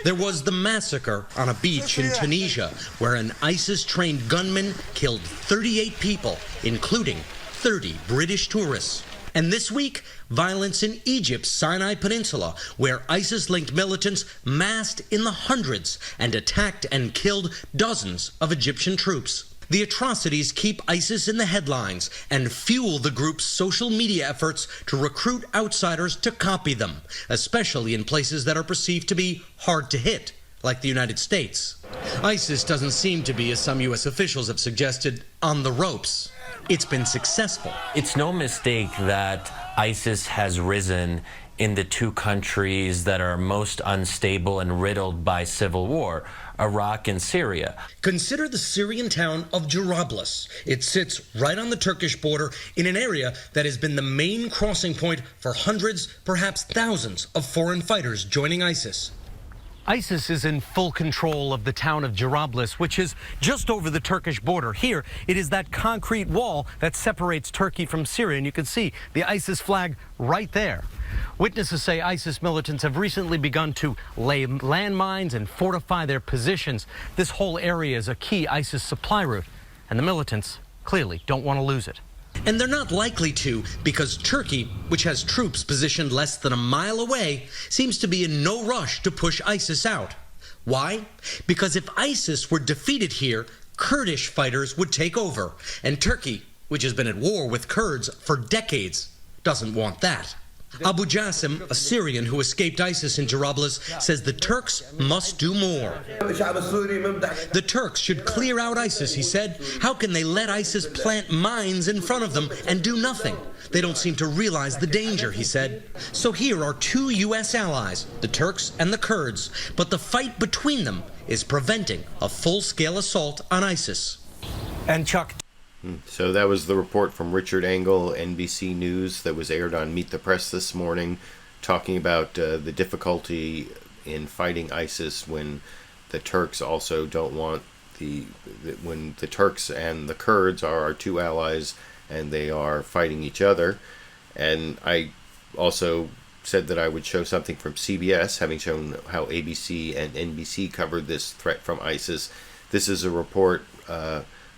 Speaker 19: There was the massacre on a beach in Tunisia, where an ISIS-trained gunman killed 38 people, including 30 British tourists. And this week, violence in Egypt's Sinai Peninsula, where ISIS-linked militants massed in the hundreds and attacked and killed dozens of Egyptian troops. The atrocities keep ISIS in the headlines and fuel the group's social media efforts to recruit outsiders to copy them, especially in places that are perceived to be hard to hit, like the United States. ISIS doesn't seem to be, as some U.S. officials have suggested, on the ropes. It's been successful.
Speaker 20: It's no mistake that ISIS has risen in the 2 countries that are most unstable and riddled by civil war, Iraq and Syria.
Speaker 19: Consider the Syrian town of Jarablus. It sits right on the Turkish border in an area that has been the main crossing point for hundreds, perhaps thousands of foreign fighters joining ISIS.
Speaker 21: ISIS is in full control of the town of Jarablus, which is just over the Turkish border. Here, it is that concrete wall that separates Turkey from Syria, and you can see the ISIS flag right there. Witnesses say ISIS militants have recently begun to lay landmines and fortify their positions. This whole area is a key ISIS supply route, and the militants clearly don't want to lose it.
Speaker 19: And they're not likely to, because Turkey, which has troops positioned less than a mile away, seems to be in no rush to push ISIS out. Why? Because if ISIS were defeated here, Kurdish fighters would take over. And Turkey, which has been at war with Kurds for decades, doesn't want that. Abu Jassim, a Syrian who escaped ISIS in Jarablus, says the Turks must do more. The Turks should clear out ISIS, he said. How can they let ISIS plant mines in front of them and do nothing? They don't seem to realize the danger, he said. So here are 2 U.S. allies, the Turks and the Kurds, but the fight between them is preventing a full-scale assault on ISIS.
Speaker 21: And Chuck,
Speaker 2: So that was the report from Richard Engel, NBC News, that was aired on Meet the Press this morning, talking about the difficulty in fighting ISIS when the Turks also don't want when the Turks and the Kurds are our two allies and they are fighting each other. And I also said that I would show something from CBS, having shown how ABC and NBC covered this threat from ISIS. This is a report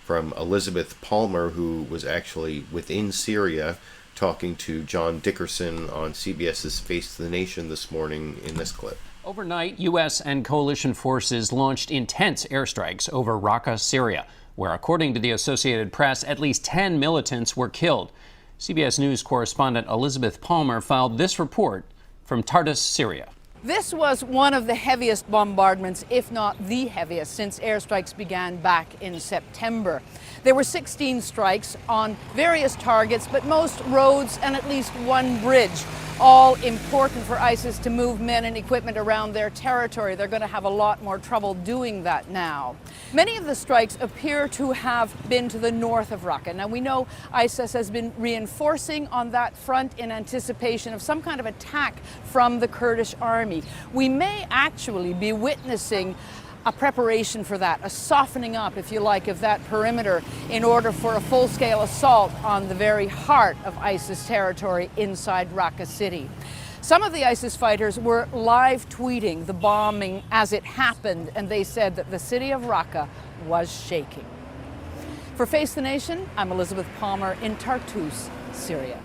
Speaker 2: from Elizabeth Palmer, who was actually within Syria, talking to John Dickerson on CBS's Face the Nation this morning in this clip.
Speaker 10: Overnight, U.S. and coalition forces launched intense airstrikes over Raqqa, Syria, where, according to the Associated Press, at least 10 militants were killed. CBS News correspondent Elizabeth Palmer filed this report from Tartus, Syria.
Speaker 6: This was one of the heaviest bombardments, if not the heaviest, since airstrikes began back in September. There were 16 strikes on various targets, but most roads and at least one bridge, all important for ISIS to move men and equipment around their territory. They're going to have a lot more trouble doing that now. Many of the strikes appear to have been to the north of Raqqa. Now, we know ISIS has been reinforcing on that front in anticipation of some kind of attack from the Kurdish army. We may actually be witnessing a preparation for that, a softening up, if you like, of that perimeter in order for a full-scale assault on the very heart of ISIS territory inside Raqqa City. Some of the ISIS fighters were live tweeting the bombing as it happened, and they said that the city of Raqqa was shaking. For Face the Nation, I'm Elizabeth Palmer in Tartus, Syria.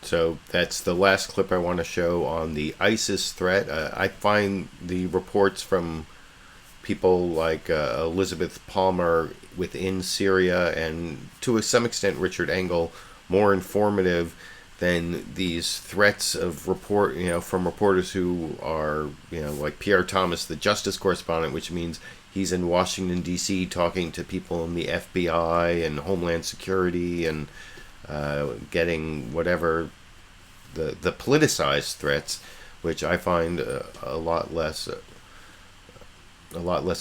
Speaker 2: So that's the last clip I want to show on the ISIS threat. I find the reports from people like Elizabeth Palmer within Syria and to some extent Richard Engel more informative than these threats of from reporters who are, like Pierre Thomas, the justice correspondent, which means he's in Washington, D.C. talking to people in the FBI and Homeland Security and getting whatever the politicized threats, which I find a lot less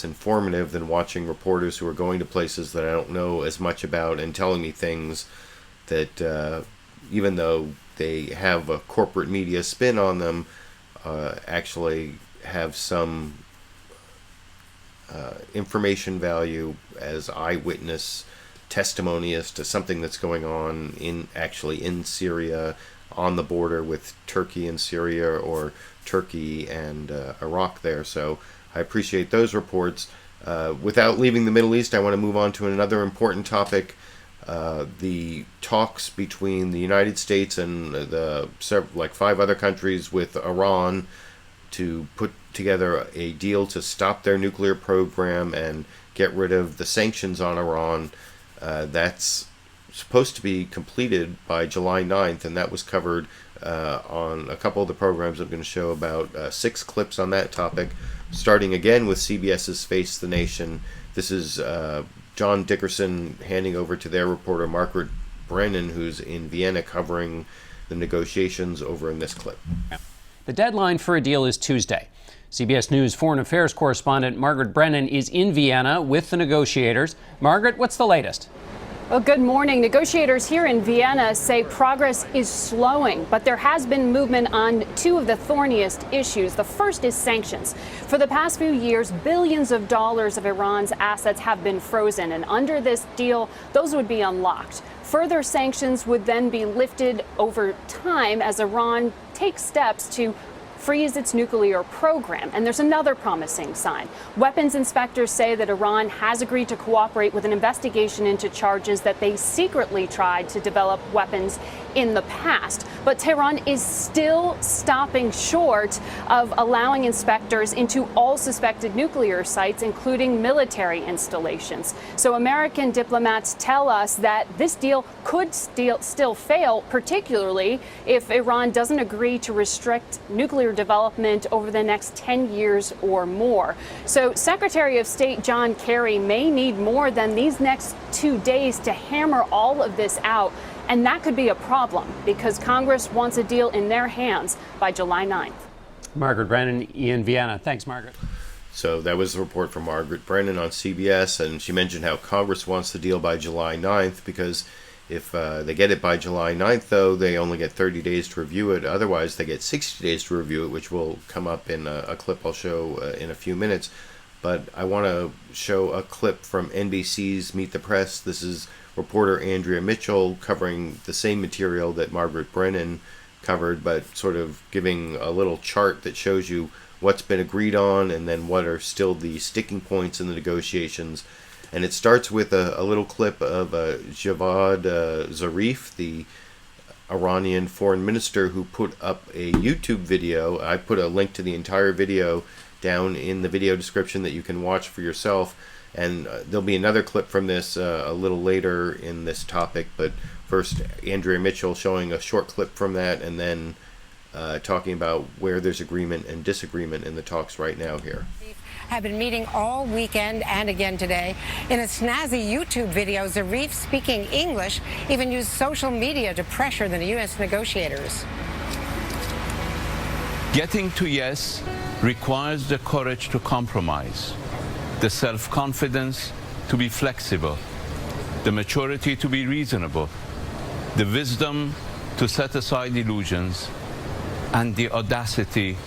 Speaker 2: informative than watching reporters who are going to places that I don't know as much about and telling me things that even though they have a corporate media spin on them, actually have some information value as eyewitness testimony as to something that's going on in Syria, on the border with Turkey and Syria, or Turkey and Iraq there. So I appreciate those reports. Without leaving the Middle East, I want to move on to another important topic. The talks between the United States and the 5 other countries with Iran to put together a deal to stop their nuclear program and get rid of the sanctions on Iran. That's supposed to be completed by July 9th, and that was covered on a couple of the programs. I'm going to show about 6 clips on that topic, starting again with CBS's Face the Nation. This is John Dickerson handing over to their reporter Margaret Brennan, who's in Vienna covering the negotiations, over in this clip.
Speaker 10: The deadline for a deal is Tuesday. CBS News foreign affairs correspondent Margaret Brennan is in Vienna with the negotiators. Margaret, what's the latest?
Speaker 16: Well, good morning. Negotiators here in Vienna say progress is slowing, but there has been movement on 2 of the thorniest issues. The first is sanctions. For the past few years, billions of dollars of Iran's assets have been frozen, and under this deal, those would be unlocked. Further sanctions would then be lifted over time as Iran takes steps to freeze its nuclear program. And there's another promising sign. Weapons inspectors say that Iran has agreed to cooperate with an investigation into charges that they secretly tried to develop weapons in the past. But Tehran is still stopping short of allowing inspectors into all suspected nuclear sites, including military installations. So American diplomats tell us that this deal could still fail, particularly if Iran doesn't agree to restrict nuclear development over the next 10 years or more. So Secretary of State John Kerry may need more than these next 2 days to hammer all of this out. And that could be a problem because Congress wants a deal in their hands by July 9th.
Speaker 10: Margaret Brennan in Vienna. Thanks, Margaret.
Speaker 2: So that was a report from Margaret Brennan on CBS, and she mentioned how Congress wants the deal by July 9th, because if they get it by July 9th, though, they only get 30 days to review it. Otherwise, they get 60 days to review it, which will come up in a clip I'll show in a few minutes. But I want to show a clip from NBC's Meet the Press. This is reporter Andrea Mitchell covering the same material that Margaret Brennan covered, but sort of giving a little chart that shows you what's been agreed on and then what are still the sticking points in the negotiations. And it starts with a little clip of Javad Zarif, the Iranian foreign minister, who put up a YouTube video. I put a link to the entire video down in the video description that you can watch for yourself. And there'll be another clip from this a little later in this topic. But first, Andrea Mitchell showing a short clip from that, and then talking about where there's agreement and disagreement in the talks right now here.
Speaker 5: Have been meeting all weekend and again today. In a snazzy YouTube video, Zarif, speaking English, even used social media to pressure the U.S. negotiators.
Speaker 7: Getting to yes requires the courage to compromise, the self-confidence to be flexible, the maturity to be reasonable, the wisdom to set aside illusions, and the audacity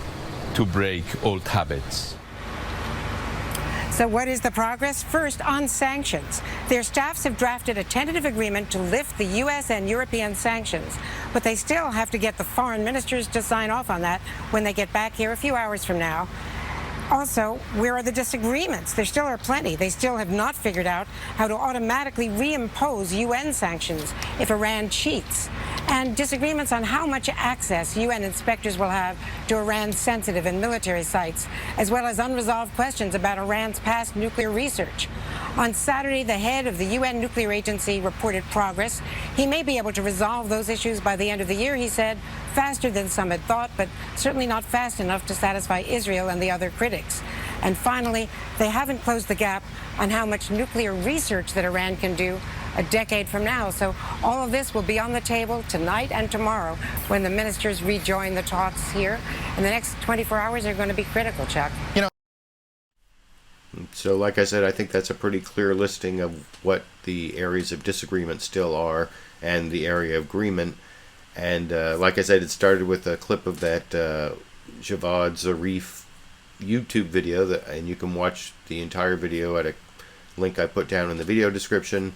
Speaker 7: to break old habits.
Speaker 5: So what is the progress? First, on sanctions. Their staffs have drafted a tentative agreement to lift the U.S. and European sanctions, but they still have to get the foreign ministers to sign off on that when they get back here a few hours from now. Also, where are the disagreements? There still are plenty. They still have not figured out how to automatically reimpose UN sanctions if Iran cheats. And disagreements on how much access UN inspectors will have to Iran's sensitive and military sites, as well as unresolved questions about Iran's past nuclear research. On Saturday, the head of the UN nuclear agency reported progress. He may be able to resolve those issues by the end of the year, he said, faster than some had thought, but certainly not fast enough to satisfy Israel and the other critics. And finally, they haven't closed the gap on how much nuclear research that Iran can do a decade from now. So all of this will be on the table tonight and tomorrow when the ministers rejoin the talks here. And the next 24 hours are going to be critical, Chuck.
Speaker 2: So like I said, I think that's a pretty clear listing of what the areas of disagreement still are and the area of agreement. And like I said, it started with a clip of that Javad Zarif YouTube video, and you can watch the entire video at a link I put down in the video description.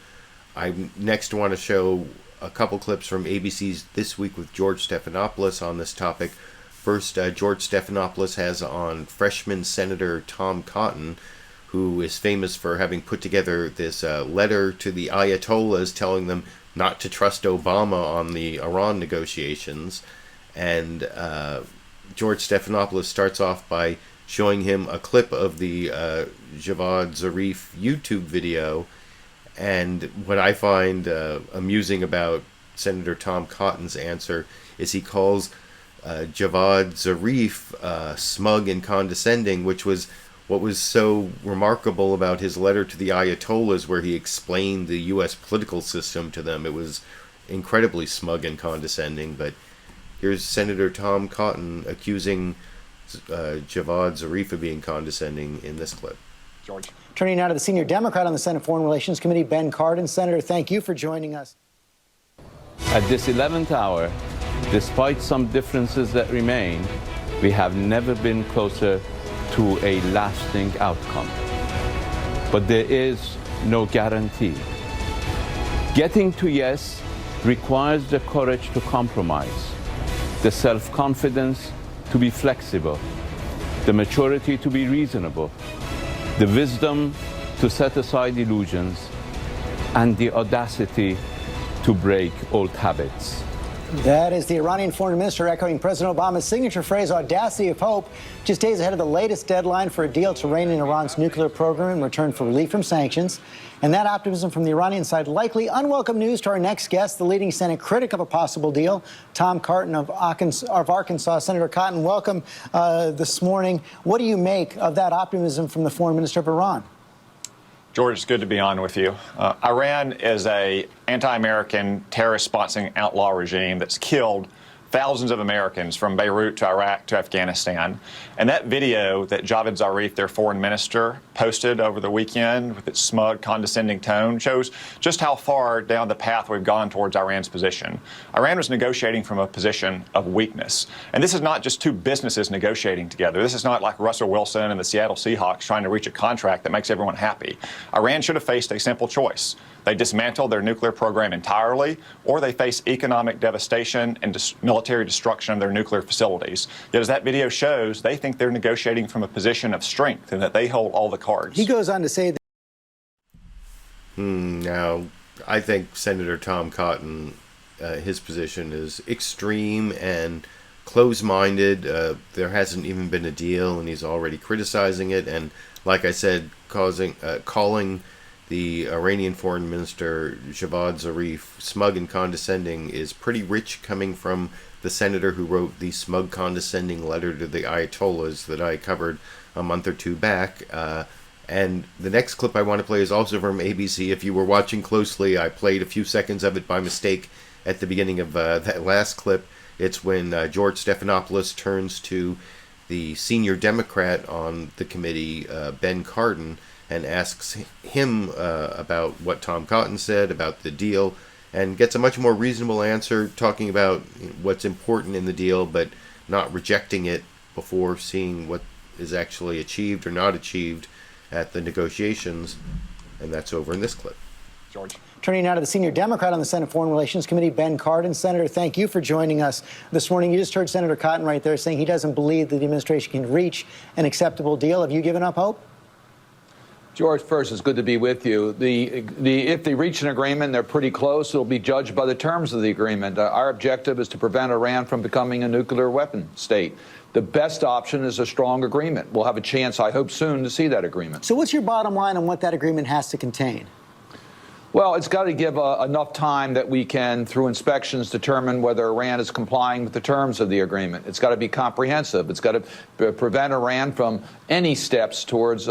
Speaker 2: I next want to show a couple clips from ABC's This Week with George Stephanopoulos on this topic. First, George Stephanopoulos has on freshman Senator Tom Cotton, who is famous for having put together this letter to the Ayatollahs telling them not to trust Obama on the Iran negotiations. And George Stephanopoulos starts off by showing him a clip of the Javad Zarif YouTube video. And what I find amusing about Senator Tom Cotton's answer is he calls Javad Zarif smug and condescending, which was what was so remarkable about his letter to the Ayatollahs, where he explained the U.S. political system to them. It was incredibly smug and condescending. But here's Senator Tom Cotton accusing Javad Zarif of being condescending in this clip.
Speaker 1: George. Turning now to the senior Democrat on the Senate Foreign Relations Committee, Ben Cardin. Senator, thank you for joining us.
Speaker 7: At this 11th hour, despite some differences that remain, we have never been closer to a lasting outcome. But there is no guarantee. Getting to yes requires the courage to compromise, the self-confidence to be flexible, the maturity to be reasonable, the wisdom to set aside illusions, and the audacity to break old habits.
Speaker 1: That is the Iranian foreign minister echoing President Obama's signature phrase, audacity of hope, just days ahead of the latest deadline for a deal to rein in Iran's nuclear program in return for relief from sanctions. And that optimism from the Iranian side likely unwelcome news to our next guest, the leading Senate critic of a possible deal, Tom Cotton of Arkansas. Senator Cotton, welcome this morning. What do you make of that optimism from the foreign minister of Iran?
Speaker 23: George, it's good to be on with you. Iran is an anti-American, terrorist-sponsoring outlaw regime that's killed thousands of Americans from Beirut to Iraq to Afghanistan. And that video that Javad Zarif, their foreign minister, posted over the weekend with its smug, condescending tone shows just how far down the path we've gone towards Iran's position. Iran was negotiating from a position of weakness. And this is not just two businesses negotiating together. This is not like Russell Wilson and the Seattle Seahawks trying to reach a contract that makes everyone happy. Iran should have faced a simple choice. They dismantle their nuclear program entirely, or they face economic devastation and military destruction of their nuclear facilities. Yet as that video shows, they think they're negotiating from a position of strength and that they hold all the cards.
Speaker 1: He goes on to say that
Speaker 2: now, I think Senator Tom Cotton, his position is extreme and close-minded. There hasn't even been a deal, and he's already criticizing it. And like I said, calling the Iranian Foreign Minister Javad Zarif smug and condescending is pretty rich, coming from the senator who wrote the smug, condescending letter to the Ayatollahs that I covered a month or two back. And the next clip I want to play is also from ABC. If you were watching closely, I played a few seconds of it by mistake at the beginning of that last clip. It's when George Stephanopoulos turns to the senior Democrat on the committee, Ben Cardin, and asks him about what Tom Cotton said about the deal, and gets a much more reasonable answer, talking about what's important in the deal, but not rejecting it before seeing what is actually achieved or not achieved at the negotiations. And that's over in this clip.
Speaker 23: George.
Speaker 1: Turning now to the senior Democrat on the Senate Foreign Relations Committee, Ben Cardin. Senator, thank you for joining us this morning. You just heard Senator Cotton right there saying he doesn't believe that the administration can reach an acceptable deal. Have you given up hope?
Speaker 3: George, first, it's good to be with you. If they reach an agreement, they're pretty close. It'll be judged by the terms of the agreement. Our objective is to prevent Iran from becoming a nuclear weapon state. The best option is a strong agreement. We'll have a chance, I hope, soon to see that agreement.
Speaker 1: So what's your bottom line on what that agreement has to contain?
Speaker 3: Well, it's got to give enough time that we can, through inspections, determine whether Iran is complying with the terms of the agreement. It's got to be comprehensive. It's got to prevent Iran from any steps towards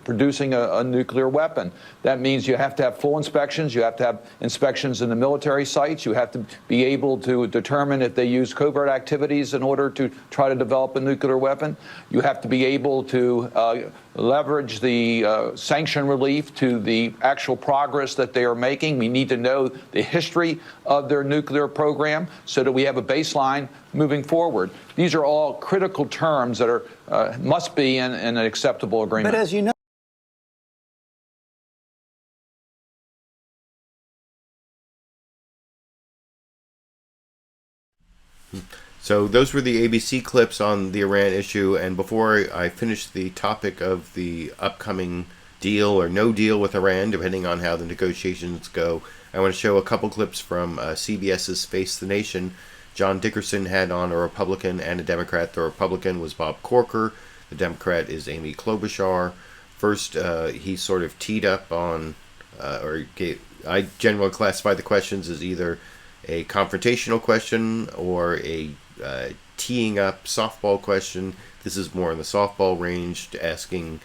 Speaker 3: producing a nuclear weapon. That means you have to have full inspections. You have to have inspections in the military sites. You have to be able to determine if they use covert activities in order to try to develop a nuclear weapon. You have to be able to leverage the sanction relief to the actual progress that they are making. We need to know the history of their nuclear program so that we have a baseline moving forward. These are all critical terms that are must be in an acceptable agreement.
Speaker 1: But as you know,
Speaker 2: So those were the ABC clips on the Iran issue, and before I finish the topic of the upcoming deal or no deal with Iran, depending on how the negotiations go, I want to show a couple clips from CBS's Face the Nation. John Dickerson had on a Republican and a Democrat. The Republican was Bob Corker. The Democrat is Amy Klobuchar. First, he sort of teed up on, I generally classify the questions as either a confrontational question or a teeing up softball question. This is more in the softball range, asking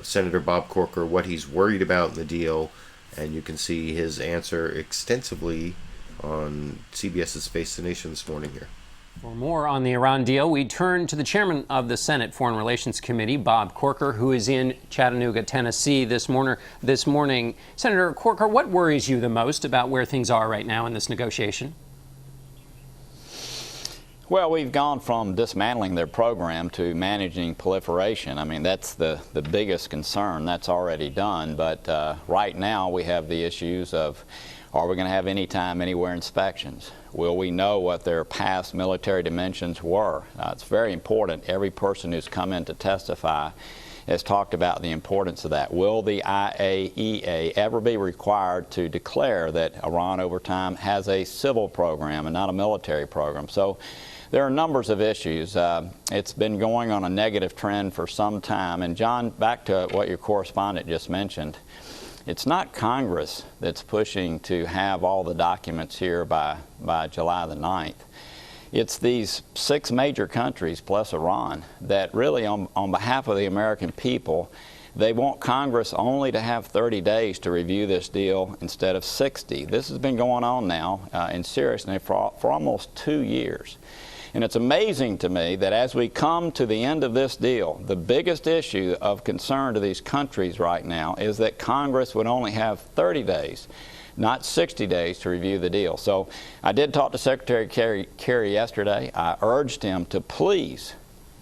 Speaker 2: Senator Bob Corker what he's worried about in the deal, and you can see his answer extensively on CBS's Face the Nation this morning here.
Speaker 10: For more on the Iran deal, we turn to the chairman of the Senate Foreign Relations Committee, Bob Corker, who is in Chattanooga, Tennessee this morning. Senator Corker, what worries you the most about where things are right now in this negotiation?
Speaker 4: Well, we've gone from dismantling their program to managing proliferation. I mean, that's the biggest concern. That's already done. But right now we have the issues of, are we going to have anytime, anywhere inspections? Will we know what their past military dimensions were? It's very important. Every person who's come in to testify has talked about the importance of that. Will the IAEA ever be required to declare that Iran over time has a civil program and not a military program? So there are numbers of issues. It's been going on a negative trend for some time. And John, back to what your correspondent just mentioned, it's not Congress that's pushing to have all the documents here by July the 9th. It's these 6 major countries plus Iran that really, on behalf of the American people, They want Congress only to have 30 days to review this deal instead of 60. This has been going on now in seriousness for almost 2 years. And it's amazing to me that as we come to the end of this deal, the biggest issue of concern to these countries right now is that Congress would only have 30 days, not 60 days to review the deal. So I did talk to Secretary Kerry yesterday. I urged him to please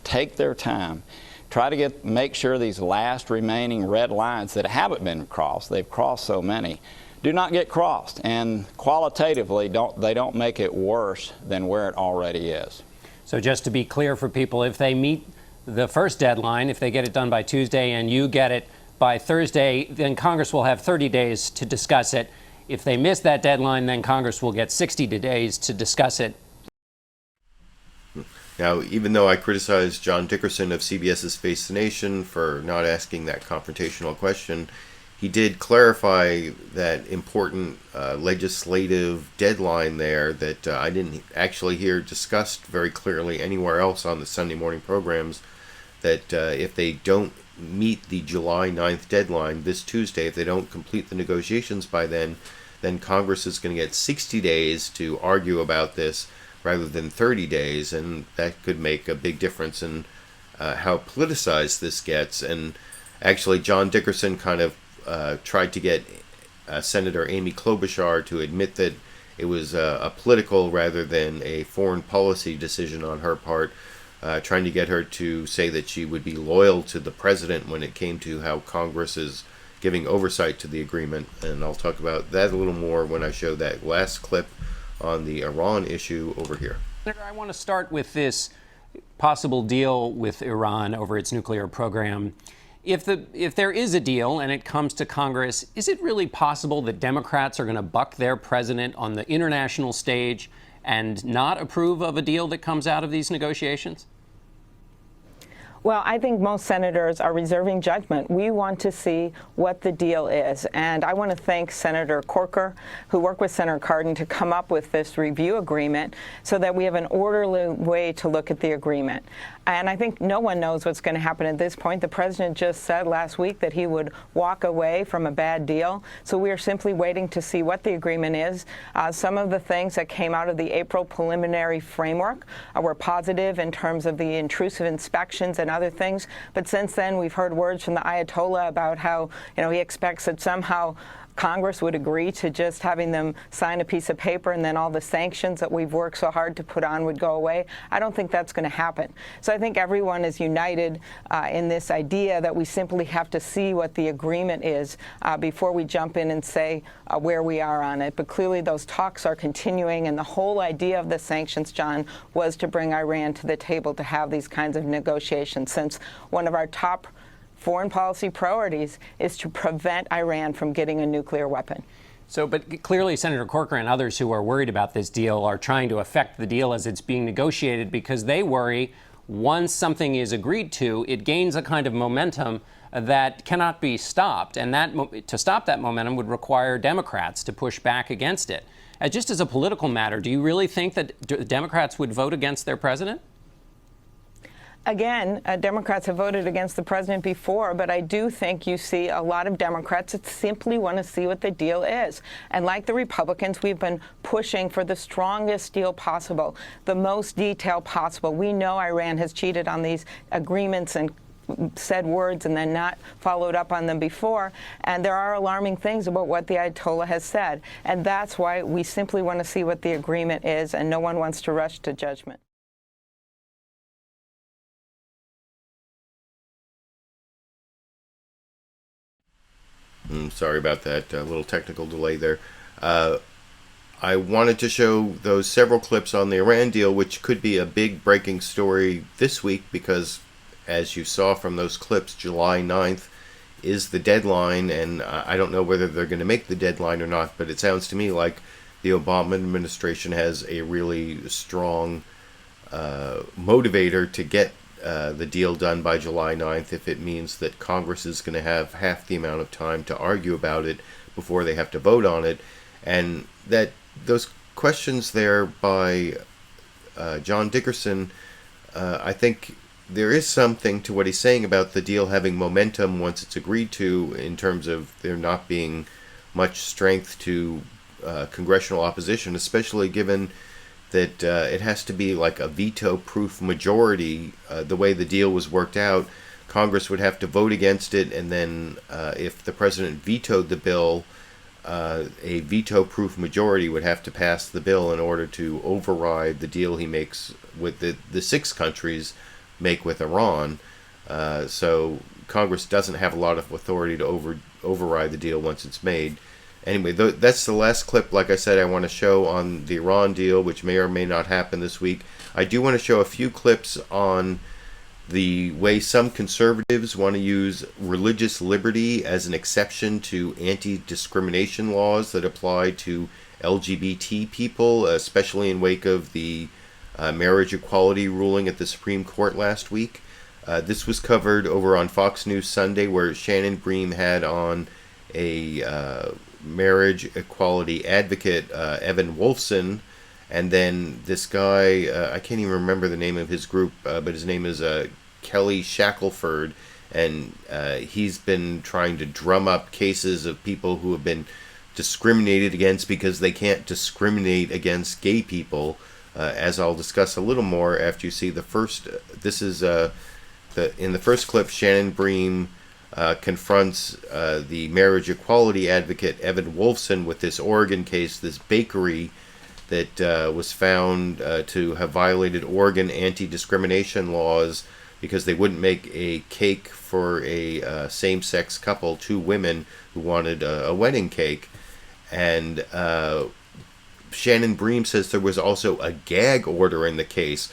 Speaker 4: take their time, try to make sure these last remaining red lines that haven't been crossed, they've crossed so many, do not get crossed, and qualitatively they don't make it worse than where it already is.
Speaker 10: So just to be clear for people, if they meet the first deadline, if they get it done by Tuesday and you get it by Thursday, then Congress will have 30 days to discuss it. If they miss that deadline, then Congress will get 60 days to discuss it.
Speaker 2: Now, even though I criticized John Dickerson of CBS's Face the Nation for not asking that confrontational question, he did clarify that important legislative deadline there that I didn't actually hear discussed very clearly anywhere else on the Sunday morning programs, that if they don't meet the July 9th deadline this Tuesday, if they don't complete the negotiations by then Congress is going to get 60 days to argue about this rather than 30 days, and that could make a big difference in how politicized this gets. And actually, John Dickerson kind of tried to get Senator Amy Klobuchar to admit that it was a political rather than a foreign policy decision on her part, trying to get her to say that she would be loyal to the president when it came to how Congress is giving oversight to the agreement. And I'll talk about that a little more when I show that last clip on the Iran issue over here.
Speaker 10: Senator, I want to start with this possible deal with Iran over its nuclear program. If there is a deal and it comes to Congress, is it really possible that Democrats are going to buck their president on the international stage and not approve of a deal that comes out of these negotiations?
Speaker 8: Well, I think most senators are reserving judgment. We want to see what the deal is. And I want to thank Senator Corker, who worked with Senator Cardin to come up with this review agreement so that we have an orderly way to look at the agreement. And I think no one knows what's going to happen at this point. The president just said last week that he would walk away from a bad deal. So we are simply waiting to see what the agreement is. Some of the things that came out of the April preliminary framework were positive in terms of the intrusive inspections and other things. But since then, we've heard words from the Ayatollah about how, he expects that somehow Congress would agree to just having them sign a piece of paper and then all the sanctions that we've worked so hard to put on would go away. I don't think that's going to happen. So I think everyone is united in this idea that we simply have to see what the agreement is before we jump in and say where we are on it. But clearly those talks are continuing, and the whole idea of the sanctions, John, was to bring Iran to the table to have these kinds of negotiations, since one of our top foreign policy priorities is to prevent Iran from getting a nuclear weapon.
Speaker 10: So, but clearly Senator Corker and others who are worried about this deal are trying to affect the deal as it's being negotiated, because they worry once something is agreed to, it gains a kind of momentum that cannot be stopped. And that to stop that momentum would require Democrats to push back against it. Just as a political matter, do you really think that Democrats would vote against their president?
Speaker 8: Again, Democrats have voted against the president before, but I do think you see a lot of Democrats that simply want to see what the deal is. And like the Republicans, we've been pushing for the strongest deal possible, the most detail possible. We know Iran has cheated on these agreements and said words and then not followed up on them before. And there are alarming things about what the Ayatollah has said. And that's why we simply want to see what the agreement is, and no one wants to rush to judgment.
Speaker 2: Sorry about that, little technical delay there. I wanted to show those several clips on the Iran deal, which could be a big breaking story this week because, as you saw from those clips, July 9th is the deadline, and I don't know whether they're going to make the deadline or not, but it sounds to me like the Obama administration has a really strong motivator to get the deal done by July 9th if it means that Congress is going to have half the amount of time to argue about it before they have to vote on it. And that those questions there by John Dickerson, I think there is something to what he's saying about the deal having momentum once it's agreed to, in terms of there not being much strength to congressional opposition, especially given that it has to be like a veto-proof majority. The way the deal was worked out, Congress would have to vote against it, and then if the president vetoed the bill, a veto-proof majority would have to pass the bill in order to override the deal he makes with the 6 countries make with Iran. So Congress doesn't have a lot of authority to override the deal once it's made. Anyway, that's the last clip, like I said, I want to show on the Iran deal, which may or may not happen this week. I do want to show a few clips on the way some conservatives want to use religious liberty as an exception to anti-discrimination laws that apply to LGBT people, especially in wake of the marriage equality ruling at the Supreme Court last week. This was covered over on Fox News Sunday, where Shannon Bream had on a marriage equality advocate, Evan Wolfson, and then this guy, I can't even remember the name of his group, but his name is Kelly Shackelford, and he's been trying to drum up cases of people who have been discriminated against because they can't discriminate against gay people, as I'll discuss a little more after you see the first. This is in the first clip, Shannon Bream confronts the marriage equality advocate Evan Wolfson with this Oregon case, this bakery that was found to have violated Oregon anti-discrimination laws because they wouldn't make a cake for a same-sex couple, 2 women who wanted a wedding cake. And Shannon Bream says there was also a gag order in the case,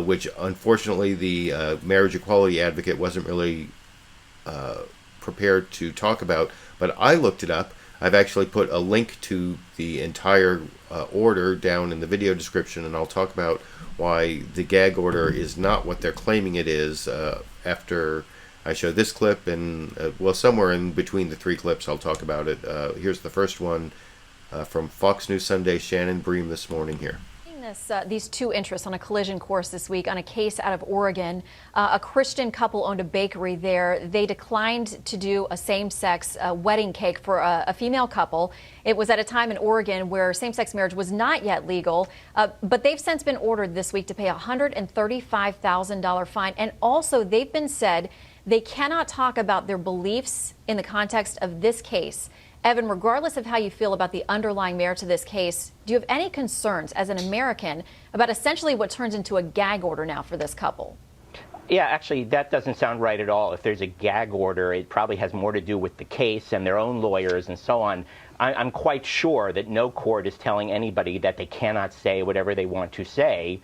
Speaker 2: which unfortunately the marriage equality advocate wasn't really prepared to talk about, but I looked it up. I've actually put a link to the entire order down in the video description, and I'll talk about why the gag order is not what they're claiming it is after I show this clip, and well, somewhere in between the 3 clips I'll talk about it. Here's the first one from Fox News Sunday, Shannon Bream this morning here.
Speaker 14: These 2 interests on a collision course this week on a case out of Oregon. A Christian couple owned a bakery there. They declined to do a same-sex wedding cake for a female couple. It was at a time in Oregon where same-sex marriage was not yet legal, but they've since been ordered this week to pay a $135,000 fine. And also they've been said they cannot talk about their beliefs in the context of this case. Evan, regardless of how you feel about the underlying merits of this case, do you have any concerns as an American about essentially what turns into a gag order now for this couple?
Speaker 11: Yeah, actually, that doesn't sound right at all. If there's a gag order, it probably has more to do with the case and their own lawyers and so on. I'm quite sure that no court is telling anybody that they cannot say whatever they want to say.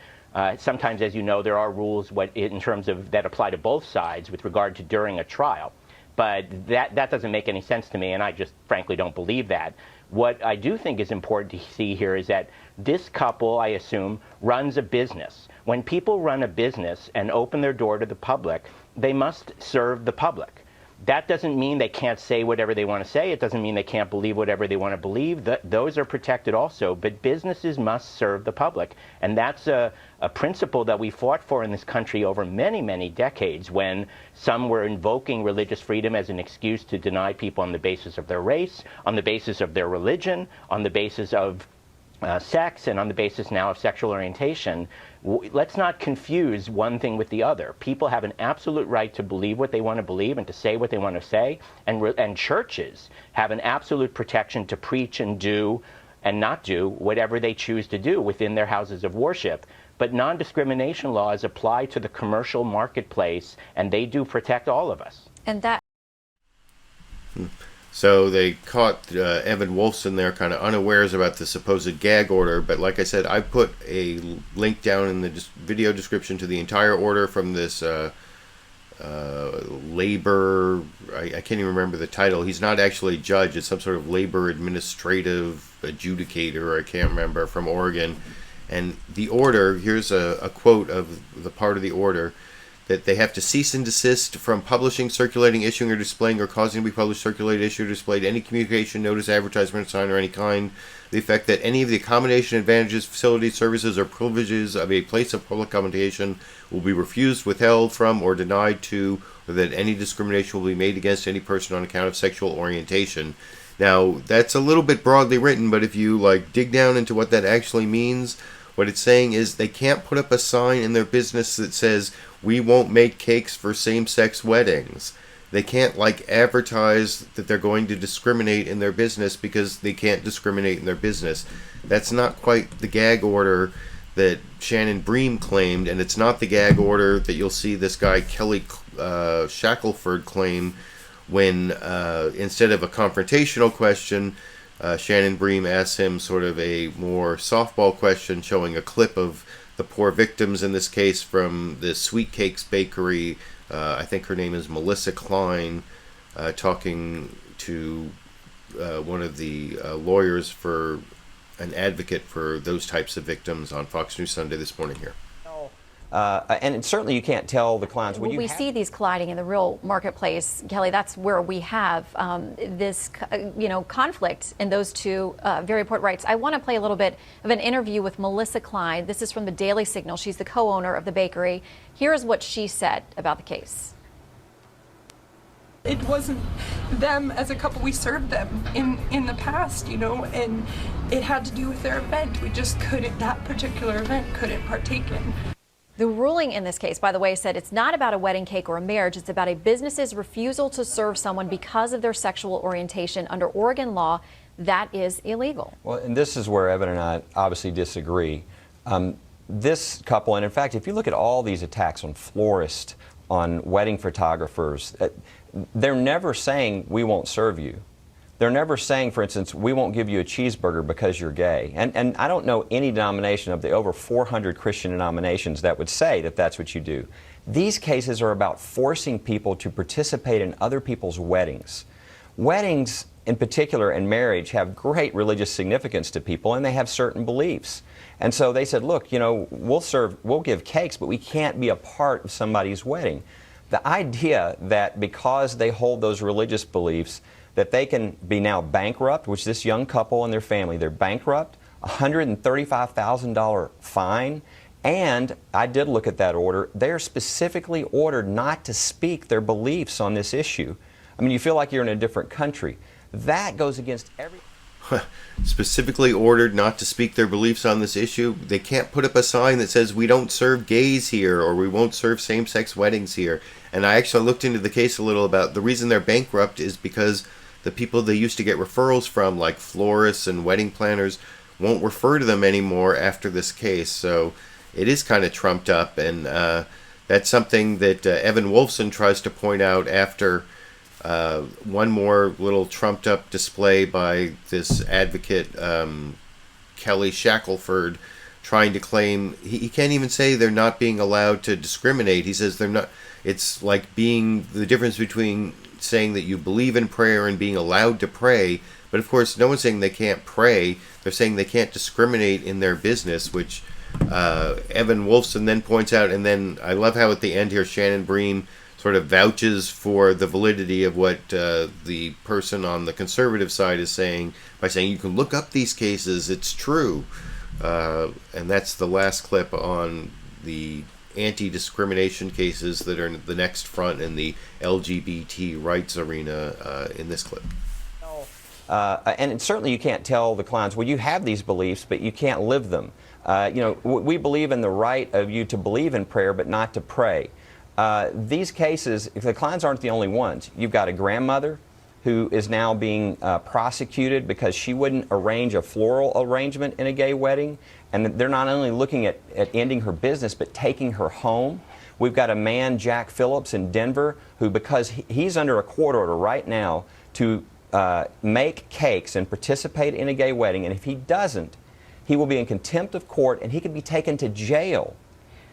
Speaker 11: Sometimes, as you know, there are rules in terms of that apply to both sides with regard to during a trial. But that doesn't make any sense to me, and I just frankly don't believe that. What I do think is important to see here is that this couple, I assume, runs a business. When people run a business and open their door to the public, they must serve the public. That doesn't mean they can't say whatever they want to say. It doesn't mean they can't believe whatever they want to believe. Those are protected also, but businesses must serve the public. And that's a principle that we fought for in this country over many, many decades, when some were invoking religious freedom as an excuse to deny people on the basis of their race, on the basis of their religion, on the basis of sex, and on the basis now of sexual orientation. Let's not confuse one thing with the other. People have an absolute right to believe what they want to believe and to say what they want to say, and churches have an absolute protection to preach and do and not do whatever they choose to do within their houses of worship. But non-discrimination laws apply to the commercial marketplace, and they do protect all of us.
Speaker 14: And that.
Speaker 2: So they caught Evan Wolfson there kind of unawares about the supposed gag order, but like I said, I put a link down in the video description to the entire order from this labor, I can't even remember the title. He's not actually a judge, it's some sort of labor administrative adjudicator, I can't remember, from Oregon. And the order, here's a quote of the part of the order. that they have to cease and desist from publishing, circulating, issuing, or displaying, or causing to be published, circulated, issued, or displayed any communication, notice, advertisement, sign, or any kind. The effect that any of the accommodation, advantages, facilities, services, or privileges of a place of public accommodation will be refused, withheld from, or denied to, or that any discrimination will be made against any person on account of sexual orientation. Now, that's a little bit broadly written, but if you dig down into what that actually means, what it's saying is they can't put up a sign in their business that says, "We won't make cakes for same-sex weddings." They can't advertise that they're going to discriminate in their business because they can't discriminate in their business. That's not quite the gag order that Shannon Bream claimed, and it's not the gag order that you'll see this guy Kelly Shackelford claim when instead of a confrontational question, Shannon Bream asks him sort of a more softball question, showing a clip of the poor victims in this case from the Sweet Cakes Bakery. I think her name is Melissa Klein, talking to one of the lawyers for an advocate for those types of victims on Fox News Sunday this morning here.
Speaker 12: And certainly you can't tell the clients.
Speaker 14: When we see these colliding in the real marketplace, Kelly, that's where we have this, conflict in those two very important rights. I want to play a little bit of an interview with Melissa Klein. This is from the Daily Signal. She's the co-owner of the bakery. Here's what she said about the case.
Speaker 13: It wasn't them as a couple. We served them in the past, and it had to do with their event. We just couldn't, that particular event couldn't partake in.
Speaker 14: The ruling in this case, by the way, said it's not about a wedding cake or a marriage. It's about a business's refusal to serve someone because of their sexual orientation. Under Oregon law, that is illegal.
Speaker 12: Well, and this is where Evan and I obviously disagree. This couple, and in fact, if you look at all these attacks on florists, on wedding photographers, they're never saying we won't serve you. They're never saying, for instance, we won't give you a cheeseburger because you're gay. And I don't know any denomination of the over 400 Christian denominations that would say that that's what you do. These cases are about forcing people to participate in other people's weddings. Weddings, in particular, and marriage have great religious significance to people, and they have certain beliefs. And so they said, look, we'll give cakes, but we can't be a part of somebody's wedding. The idea that because they hold those religious beliefs, that they can be now bankrupt, which this young couple and their family, they're bankrupt, $135,000 fine, and I did look at that order. They're specifically ordered not to speak their beliefs on this issue. I mean, you feel like you're in a different country. That goes against every...
Speaker 2: Specifically ordered not to speak their beliefs on this issue. They can't put up a sign that says we don't serve gays here or we won't serve same-sex weddings here. And I actually looked into the case a little about the reason they're bankrupt is because the people they used to get referrals from, like florists and wedding planners, won't refer to them anymore after this case. So it is kind of trumped up, and that's something that Evan Wolfson tries to point out after one more little trumped up display by this advocate, Kelly Shackelford, trying to claim he can't even say they're not being allowed to discriminate. He says they're not. It's like being the difference between saying that you believe in prayer and being allowed to pray. But of course, no one's saying they can't pray. They're saying they can't discriminate in their business, which Evan Wolfson then points out. And then I love how at the end here, Shannon Bream sort of vouches for the validity of what the person on the conservative side is saying by saying you can look up these cases, it's true. And that's the last clip on the anti-discrimination cases that are the next front in the LGBT rights arena in this clip.
Speaker 12: And certainly you can't tell the clients, well, you have these beliefs, but you can't live them. We believe in the right of you to believe in prayer, but not to pray. These cases, if the clients aren't the only ones. You've got a grandmother who is now being prosecuted because she wouldn't arrange a floral arrangement in a gay wedding. And they're not only looking at ending her business, but taking her home. We've got a man, Jack Phillips, in Denver, who, because he's under a court order right now to make cakes and participate in a gay wedding, and if he doesn't, he will be in contempt of court and he could be taken to jail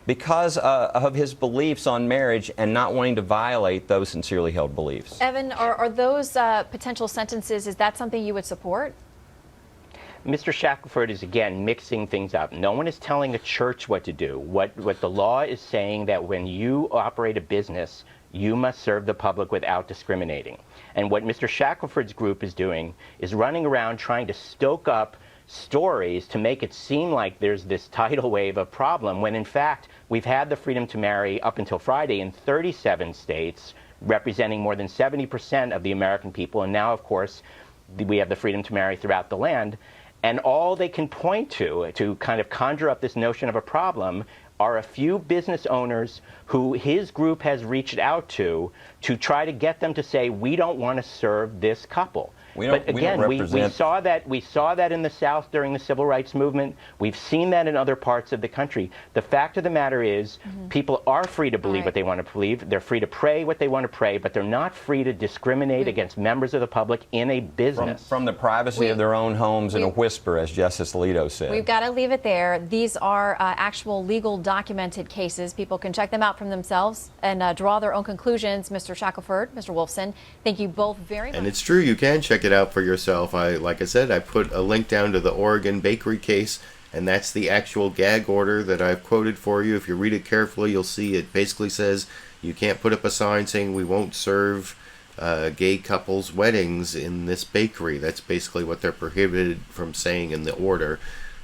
Speaker 12: because of his beliefs on marriage and not wanting to violate those sincerely held beliefs.
Speaker 14: Evan, are those potential sentences, is that something you would support?
Speaker 11: Mr. Shackelford is, again, mixing things up. No one is telling a church what to do. What the law is saying that when you operate a business, you must serve the public without discriminating. And what Mr. Shackelford's group is doing is running around trying to stoke up stories to make it seem like there's this tidal wave of problem, when in fact we've had the freedom to marry up until Friday in 37 states, representing more than 70% of the American people, and now, of course, we have the freedom to marry throughout the land. And all they can point to kind of conjure up this notion of a problem, are a few business owners who his group has reached out to try to get them to say, we don't want to serve this couple. But again, we saw that in the South during the Civil Rights Movement. We've seen that in other parts of the country. The fact of the matter is, people are free to believe what they want to believe. They're free to pray what they want to pray, but they're not free to discriminate against members of the public in a business.
Speaker 12: From the privacy of their own homes in a whisper, as Justice Alito said.
Speaker 14: We've got to leave it there. These are actual legal documented cases. People can check them out from themselves and draw their own conclusions. Mr. Shackelford, Mr. Wolfson, thank you both very much.
Speaker 2: And it's true, you can check it out for yourself. Like I said, I put a link down to the Oregon bakery case, and that's the actual gag order that I've quoted for you. If you read it carefully, you'll see it basically says you can't put up a sign saying we won't serve gay couples' weddings in this bakery. That's basically what they're prohibited from saying in the order.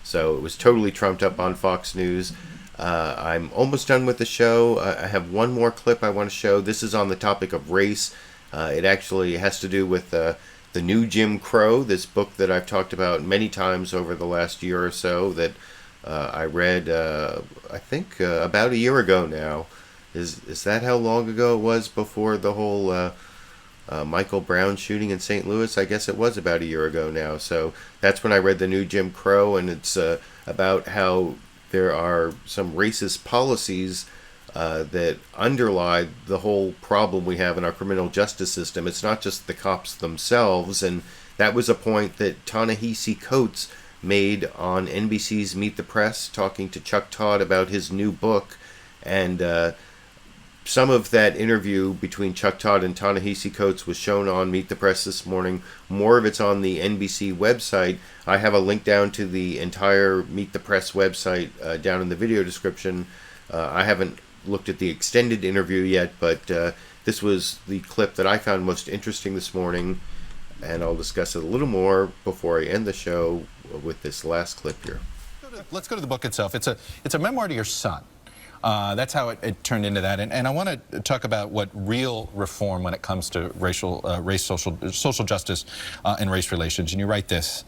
Speaker 2: So it was totally trumped up on Fox News. I'm almost done with the show. I have one more clip I want to show. This is on the topic of race. It actually has to do with the new Jim Crow, this book that I've talked about many times over the last year or so that I read, I think, about a year ago now. Is that how long ago it was before the whole Michael Brown shooting in St. Louis? I guess it was about a year ago now. So that's when I read the new Jim Crow, and it's about how there are some racist policies that underlie the whole problem we have in our criminal justice system. It's not just the cops themselves, and that was a point that Ta-Nehisi Coates made on NBC's Meet the Press, talking to Chuck Todd about his new book. And some of that interview between Chuck Todd and Ta-Nehisi Coates was shown on Meet the Press this morning. More of it's on the NBC website. I have a link down to the entire Meet the Press website down in the video description. I haven't looked at the extended interview yet, but this was the clip that I found most interesting this morning, and I'll discuss it a little more before I end the show with this last clip here.
Speaker 9: Let's go to the book itself. It's a memoir to your son. That's how it turned into that. And I want to talk about what real reform when it comes to social justice and race relations. And you write this: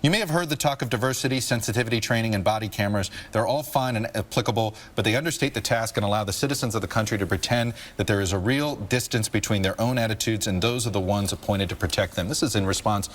Speaker 9: you may have heard the talk of diversity, sensitivity training, and body cameras. They're all fine and applicable, but they understate the task and allow the citizens of the country to pretend that there is a real distance between their own attitudes and those of the ones appointed to protect them. This is in response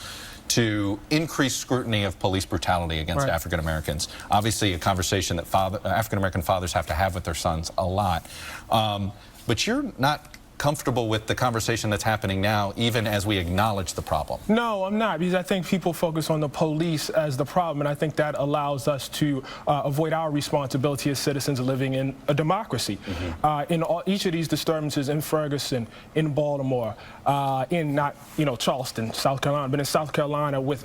Speaker 9: to increased scrutiny of police brutality against African Americans. Obviously, a conversation that African American fathers have to have with their sons a lot. But you're not comfortable with the conversation that's happening now, even as we acknowledge the problem.
Speaker 15: No, I'm not, because I think people focus on the police as the problem, and I think that allows us to avoid our responsibility as citizens living in a democracy. In each of these disturbances, in Ferguson, in Baltimore, in Charleston, South Carolina, but in South Carolina with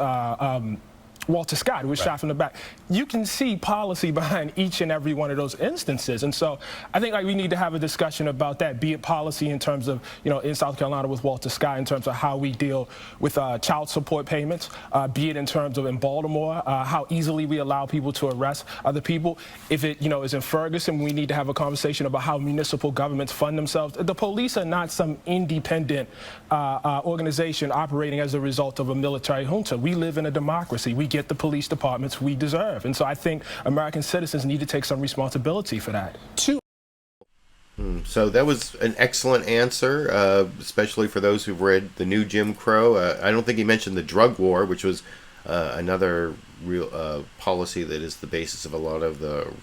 Speaker 15: Walter Scott, who was shot from the back. You can see policy behind each and every one of those instances. And so I think we need to have a discussion about that, be it policy in terms of, in South Carolina with Walter Scott, in terms of how we deal with child support payments, be it in terms of in Baltimore, how easily we allow people to arrest other people. If it, is in Ferguson, we need to have a conversation about how municipal governments fund themselves. The police are not some independent organization operating as a result of a military junta. We live in a democracy. We get the police departments we deserve. And so I think American citizens need to take some responsibility for that.
Speaker 2: So that was an excellent answer, especially for those who've read the new Jim Crow. I don't think he mentioned the drug war, which was another real policy that is the basis of a lot of the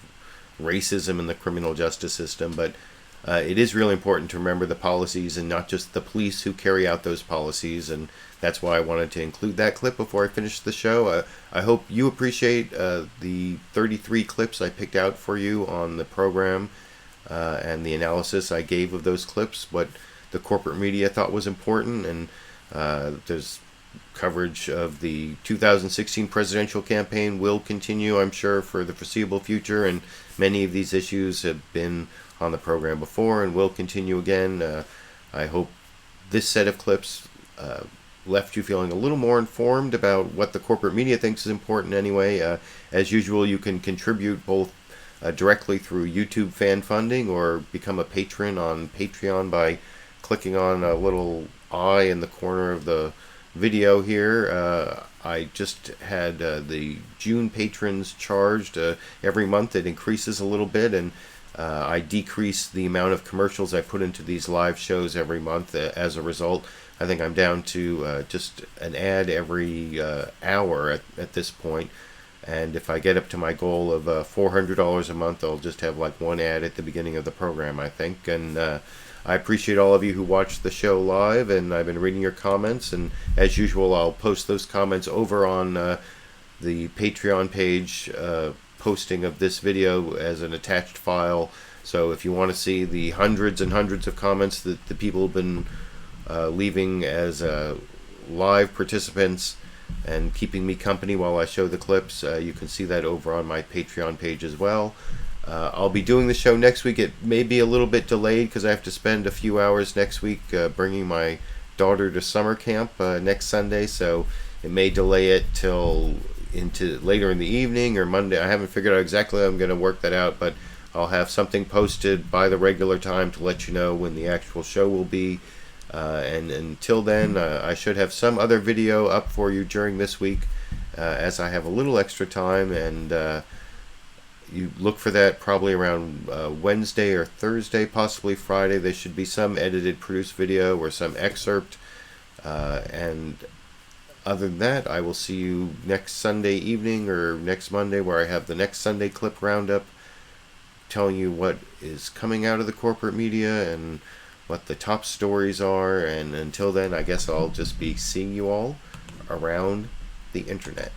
Speaker 2: racism in the criminal justice system. But it is really important to remember the policies and not just the police who carry out those policies, and that's why I wanted to include that clip before I finish the show. I hope you appreciate the 33 clips I picked out for you on the program and the analysis I gave of those clips, what the corporate media thought was important, and there's coverage of the 2016 presidential campaign will continue, I'm sure, for the foreseeable future, and many of these issues have been on the program before and will continue again. I hope this set of clips left you feeling a little more informed about what the corporate media thinks is important anyway. As usual, you can contribute both directly through YouTube fan funding or become a patron on Patreon by clicking on a little eye in the corner of the video here. I just had the June patrons charged. Every month it increases a little bit, and I decrease the amount of commercials I put into these live shows every month. As a result, I think I'm down to just an ad every hour at this point. And if I get up to my goal of $400 a month, I'll just have like one ad at the beginning of the program, I think. And I appreciate all of you who watched the show live, and I've been reading your comments. And as usual, I'll post those comments over on the Patreon page posting of this video as an attached file. So if you want to see the hundreds and hundreds of comments that the people have been leaving as live participants and keeping me company while I show the clips, you can see that over on my Patreon page as well. I'll be doing the show next week. It may be a little bit delayed because I have to spend a few hours next week bringing my daughter to summer camp next Sunday, so it may delay it till into later in the evening or Monday. I haven't figured out exactly how I'm going to work that out, but I'll have something posted by the regular time to let you know when the actual show will be. And until then, I should have some other video up for you during this week as I have a little extra time, and you look for that probably around Wednesday or Thursday, possibly Friday. There should be some edited, produced video or some excerpt. And other than that, I will see you next Sunday evening or next Monday, where I have the next Sunday clip roundup telling you what is coming out of the corporate media and what the top stories are. And until then, I guess I'll just be seeing you all around the internet.